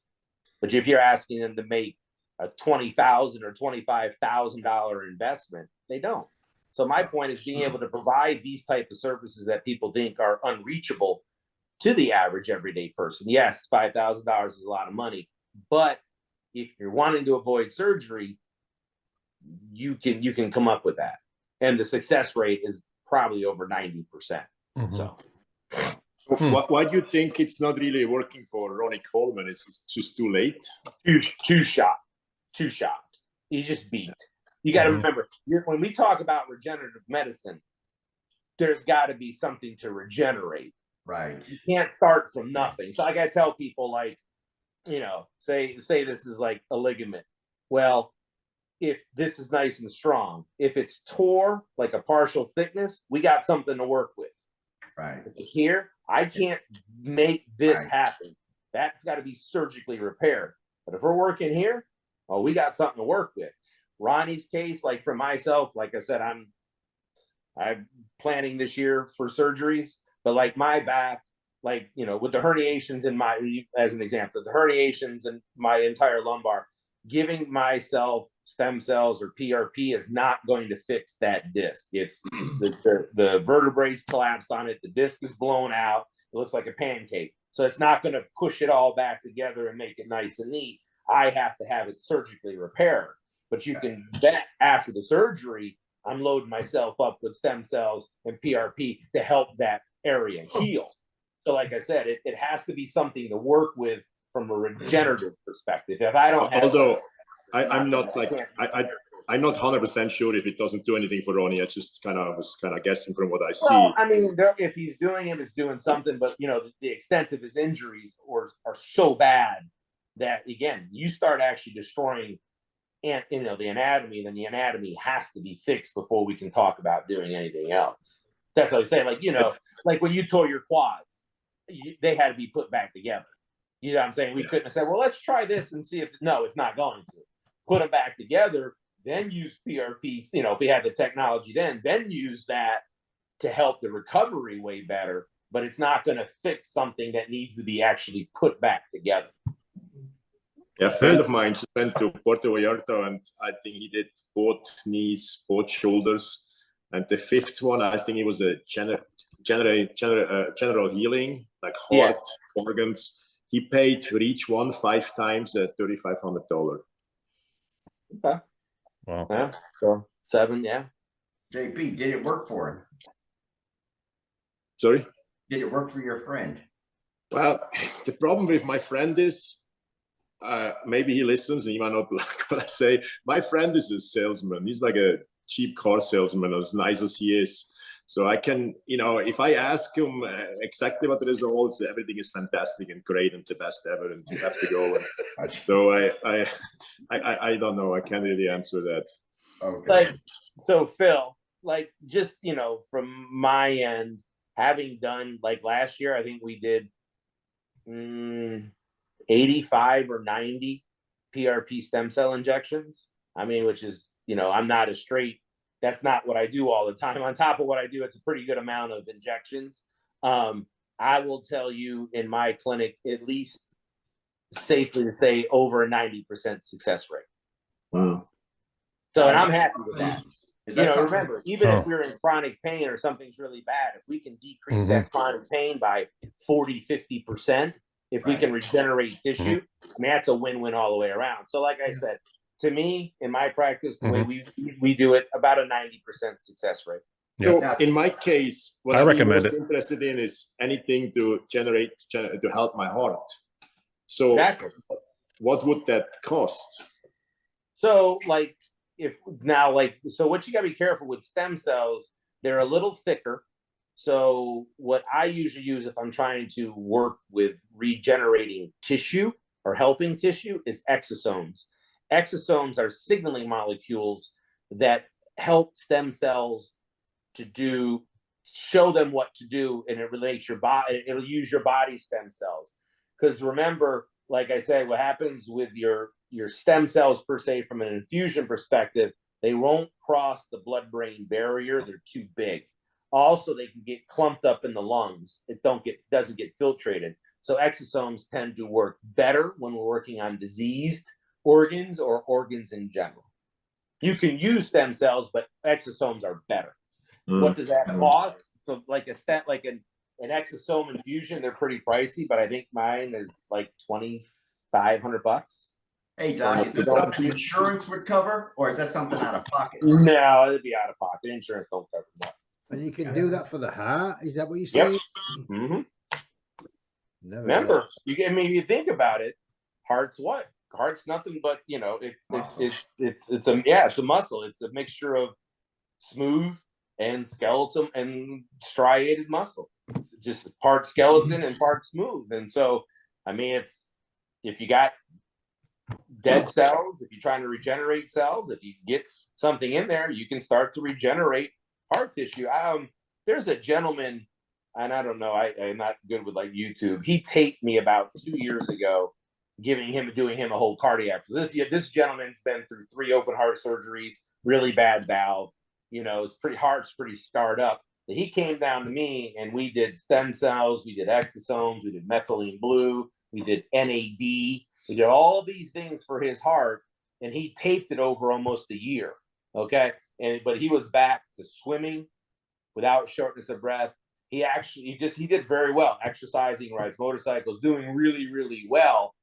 But if you're asking them to make a $20,000 or $25,000 investment, they don't. So my point is being able to provide these type of services that people think are unreachable to the average everyday person. Yes, $5,000 is a lot of money, but if you're wanting to avoid surgery, you can come up with that, and the success rate is probably over 90%. So. Why do you think it's not really working for Ronnie Coleman? Is it just too late? Too shocked. He's just beat. You got to remember, when we talk about regenerative medicine, there's got to be something to regenerate. Right. You can't start from nothing. So I got to tell people, like, you know, say this is like a ligament. Well, if this is nice and strong, if it's tore, like a partial thickness, we got something to work with. Right. Here, I can't make this happen. That's got to be surgically repaired. But if we're working here, we got something to work with. Ronnie's case, like for myself, like I said, I'm planning this year for surgeries, but like my back, like, you know, with the herniations in my, as an example, the herniations in my entire lumbar, giving myself stem cells or PRP is not going to fix that disc. It's the vertebrae collapsed on it. The disc is blown out. It looks like a pancake. So it's not going to push it all back together and make it nice and neat. I have to have it surgically repaired. But you can bet after the surgery, I'm loading myself up with stem cells and PRP to help that area heal. So like I said, it has to be something to work with from a regenerative perspective. If I don't have, although I'm not 100% sure if it doesn't do anything for Ronnie. I just was guessing from what I see. Well, I mean, if he's doing it, it's doing something. But you know, the extent of his injuries are so bad that, again, you start actually destroying, and you know, the anatomy. Then the anatomy has to be fixed before we can talk about doing anything else. That's what I'm saying. Like, you know, like when you tore your quads, they had to be put back together. You know what I'm saying? We couldn't have said, well, let's try this and see if, no, it's not going to. Put them back together, then use PRP, you know, if we had the technology then use that to help the recovery way better, but it's not going to fix something that needs to be actually put back together. Yeah, a friend of mine just went to Puerto Vallarta, and I think he did both knees, both shoulders, and the fifth one, I think it was a general healing, like heart, organs. He paid for each one 5 times at $3,500. Okay. Wow. Yeah. So 7, yeah. JP, did it work for him? Sorry? Did it work for your friend? Well, the problem with my friend is, maybe he listens and he might not like what I say. My friend is a salesman. He's like a cheap car salesman, as nice as he is. So I can, you know, if I ask him exactly what the results, everything is fantastic and great and the best ever, and you have to go. And so I don't know. I can't really answer that. Okay. Like, so Phil, like, just, you know, from my end, having done, like, last year, I think we did 85 or 90 PRP stem cell injections. I mean, which is, you know, I'm not a straight, that's not what I do all the time. On top of what I do, it's a pretty good amount of injections. I will tell you, in my clinic, at least safely to say over a 90% success rate. Wow. So, and I'm happy with that. You know, something? remember, even if we're in chronic pain or something's really bad, if we can decrease that chronic pain by 40, 50%, if we can regenerate tissue, I mean, that's a win-win all the way around. So, like I said, to me, in my practice, the way we do it, about a 90% success rate. So in my case, what I'm most interested in is anything to help my heart. So what would that cost? So, like, so what you got to be careful with stem cells, they're a little thicker. So what I usually use if I'm trying to work with regenerating tissue or helping tissue is exosomes. Exosomes are signaling molecules that help stem cells to show them what to do, and it relates your body. It'll use your body stem cells. Because remember, like I said, what happens with your stem cells per se from an infusion perspective, they won't cross the blood-brain barrier. They're too big. Also, they can get clumped up in the lungs. It doesn't get filtrated. So exosomes tend to work better when we're working on diseased organs or organs in general. You can use stem cells, but exosomes are better. What does that cost? So like an exosome infusion, they're pretty pricey, but I think mine is like $2,500. Hey, Doc, is that something insurance would cover, or is that something out of pocket? No, it'd be out of pocket. Insurance don't cover that. And you can do that for the heart? Is that what you're saying? Yep. Remember, if you think about it, heart's what? Heart's nothing but, you know, it's a muscle. It's a mixture of smooth and skeletal and striated muscle. It's just part skeleton and part smooth. And so, I mean, if you got dead cells, if you're trying to regenerate cells, if you get something in there, you can start to regenerate heart tissue. There's a gentleman, and I don't know, I'm not good with like YouTube. He taped me about 2 years ago, doing him a whole cardiac. This gentleman's been through 3 open heart surgeries, really bad valve. You know, his heart's pretty scarred up. And he came down to me, and we did stem cells, we did exosomes, we did methylene blue, we did NAD, we did all these things for his heart, and he taped it over almost a year. Okay, but he was back to swimming without shortness of breath. He did very well, exercising, rides motorcycles, doing really, really well.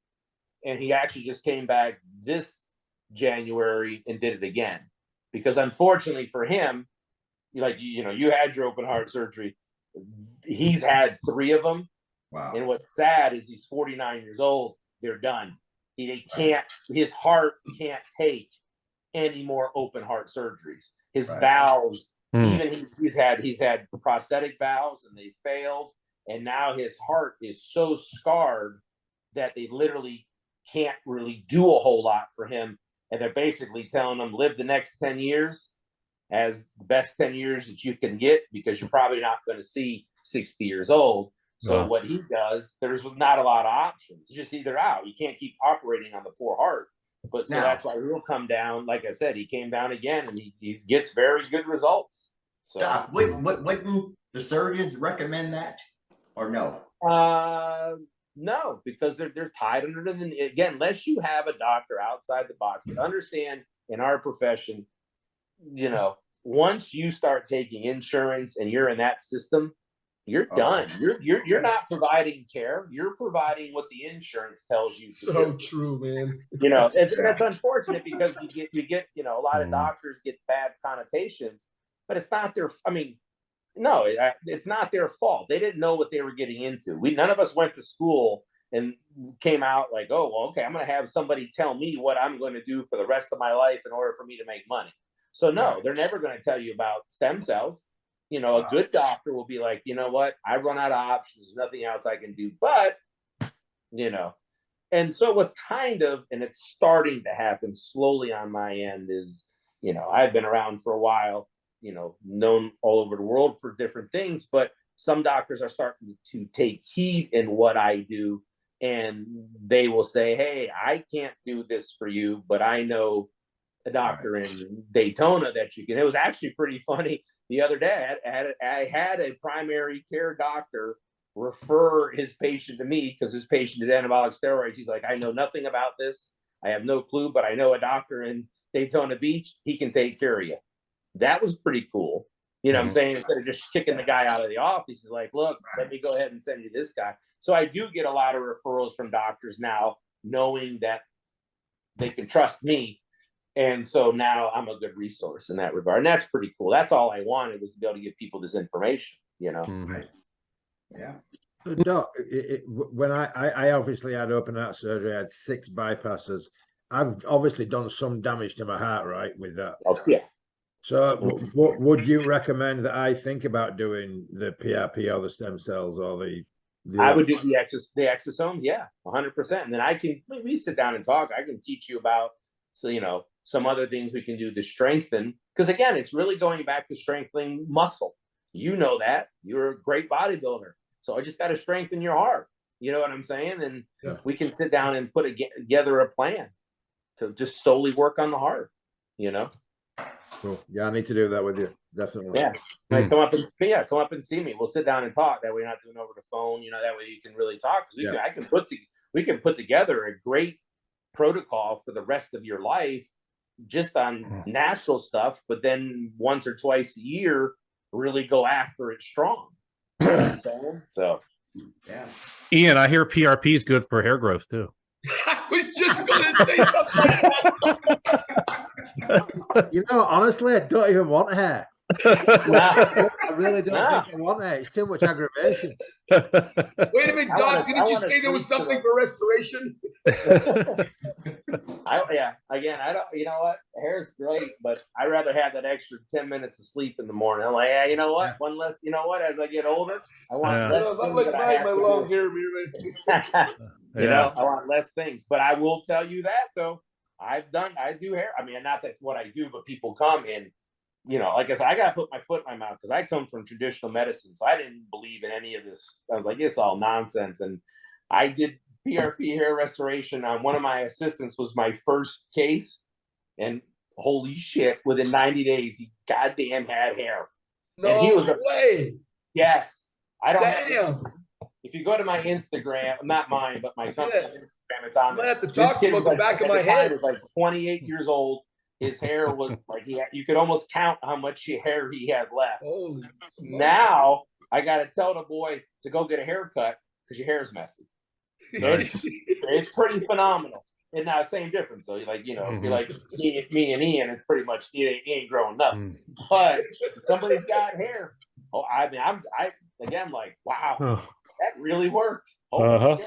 And he actually just came back this January and did it again. Because unfortunately for him, like, you know, you had your open heart surgery. He's had 3 of them. Wow. And what's sad is he's 49 years old. They're done. His heart can't take any more open heart surgeries. His valves, even he's had prosthetic valves and they failed. And now his heart is so scarred that they literally can't really do a whole lot for him. And they're basically telling him, live the next 10 years as the best 10 years that you can get, because you're probably not going to see 60 years old. So what he does, there's not a lot of options. It's just either out. You can't keep operating on the poor heart. But so Now- that's why he'll come down. Like I said, he came down again, and he gets very good results. So Doc, wouldn't the surgeons recommend that or no? no, because they're tied under the, again, unless you have a doctor outside the box. But understand, in our profession, once you start taking insurance and you're in that system, you're done. You're not providing care. You're providing what the insurance tells you to So do. true, man. It's unfortunate because you get a lot of doctors get bad connotations, but it's not their. I mean, no, it's not their fault. They didn't know what they were getting into. None of us went to school and came out like, oh, well, okay, I'm going to have somebody tell me what I'm going to do for the rest of my life in order for me to make money. So no, they're never going to tell you about stem cells. A good doctor will be like, you know what? I run out of options. There's nothing else I can do. But, and so what's and it's starting to happen slowly on my end is, I've been around for a while, known all over the world for different things, but some doctors are starting to take heed in what I do. And they will say, hey, I can't do this for you, but I know a doctor in Daytona that you can. It was actually pretty funny. The other day, I had a primary care doctor refer his patient to me because his patient did anabolic steroids. He's like, I know nothing about this. I have no clue, but I know a doctor in Daytona Beach. He can take care of you. That was pretty cool. What I'm saying? Instead of just kicking the guy out of the office, he's like, look, let me go ahead and send you this guy. So I do get a lot of referrals from doctors now, knowing that they can trust me. And so now I'm a good resource in that regard. And that's pretty cool. That's all I wanted, was to be able to give people this information, Right. Yeah. So, Doc, when I obviously had open heart surgery, I had 6 bypasses. I've obviously done some damage to my heart, right, with that. Oh, yeah. So what would you recommend that I think about doing, the PRP or the stem cells or the I would do the exosomes, 100%. And then we sit down and talk. I can teach you about, some other things we can do to strengthen. Because again, it's really going back to strengthening muscle. You know that. You're a great bodybuilder. So I just got to strengthen your heart. You know what I'm saying? And we can sit down and put together a plan to just solely work on the heart, Cool. Yeah, I need to do that with you. Definitely. Yeah. Come up and see me. We'll sit down and talk. That way, you're not doing over the phone. That way you can really talk. Because we can put together a great protocol for the rest of your life, just on natural stuff. But then once or twice a year, really go after it strong. You know what I'm saying? So, yeah. Ian, I hear PRP is good for hair growth too. I was just going to say something like that. Honestly, I don't even want hair. I really don't think I want hair. It's too much aggravation. Wait a minute, Doc. Didn't you say there was something for restoration? Again, I don't. You know what? Hair's great, but I'd rather have that extra 10 minutes of sleep in the morning. I'm like, you know what? One less. You know what? As I get older, I want less. I'm like my long hair. I want less things. But I will tell you that though, I do hair. I mean, not that's what I do, but people come and, like I said, I got to put my foot in my mouth because I come from traditional medicine. So I didn't believe in any of this. I was like, it's all nonsense. And I did PRP hair restoration on one of my assistants. Was my first case. And holy shit, within 90 days, he goddamn had hair. No and he was way. Yes. I don't Damn. If you go to my Instagram, not mine, but my company Instagram, it's on I'm there. gonna have to talk about the back of my head. Was like 28 years old. His hair was like you could almost count how much hair he had left. Holy now I got to tell the boy to go get a haircut because your hair's messy. It's pretty phenomenal. And now same difference though. Like if you're like me and Ian, it's pretty much he ain't growing nothing. But somebody's got hair. Oh, I mean, I'm like, wow, that really worked. Holy shit.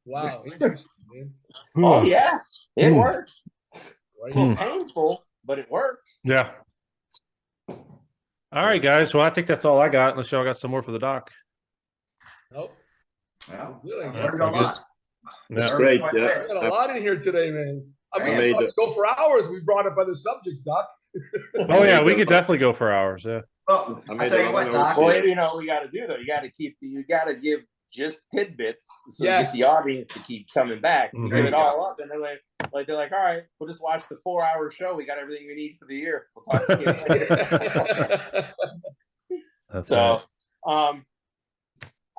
Wow, interesting, man. Oh yeah, it worked. It was painful, but it worked. Yeah. All right, guys. Well, I think that's all I got. Unless y'all got some more for the doc. Nope. Well, Really, It's great. we got a lot in here today, man. I mean, we could go for hours. We brought up other subjects, Doc. Oh yeah, we could definitely go for hours. Yeah. Well, I I made tell a you lot what, of Doc. notes. Well, you know what we got to do though. You got to give just tidbits, so Yes. get the audience to keep coming back. You Mhm. give it all up, and they're like, all right, we'll just watch the 4-hour show. We got everything we need for the year. We'll talk to you later. That's So, right.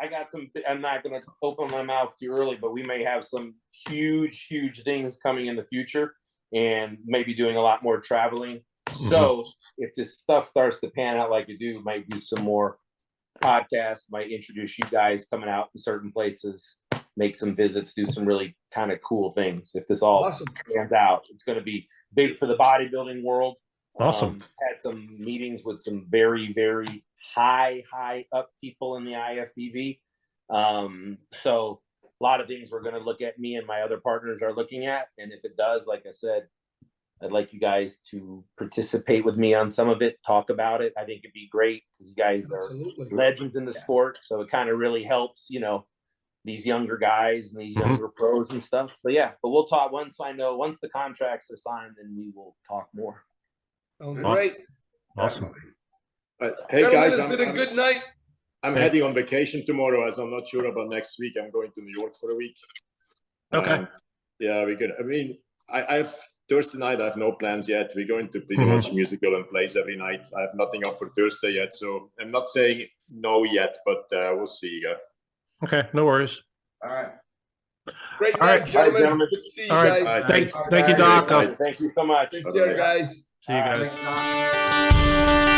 I got some. I'm not going to open my mouth too early, but we may have some huge things coming in the future, and maybe doing a lot more traveling. So, if this stuff starts to pan out like it do, might do some more podcasts. Might introduce you guys coming out in certain places, make some visits, do some really kind of cool things. If this all Awesome. pans out, it's going to be big for the bodybuilding world. Awesome. Had some meetings with some very high up people in the IFBB. So a lot of things we're going to look at, me and my other partners are looking at. And if it does, like I said, I'd like you guys to participate with me on some of it, talk about it. I think it'd be great because you guys Absolutely. are legends in the sport. So it kind of really helps, these younger guys and these younger pros and stuff. But we'll talk once the contracts are signed, then we will talk more. Sounds great. Awesome. Hey Gentlemen, guys, it's been a good night. I'm heading on vacation tomorrow, as I'm not sure about next week. I'm going to New York for a week. Okay. Yeah, we're good. I mean, I have Thursday night. I have no plans yet. We're going to pretty much musical and plays every night. I have nothing up for Thursday yet, so I'm not saying no yet, but we'll see. Okay, no worries. All right. Great All night, right. gentlemen. Good to see you All right. guys. Thank you, Doc. Bye. Thank you so much. Take care, guys. See you guys. Thanks, Doc.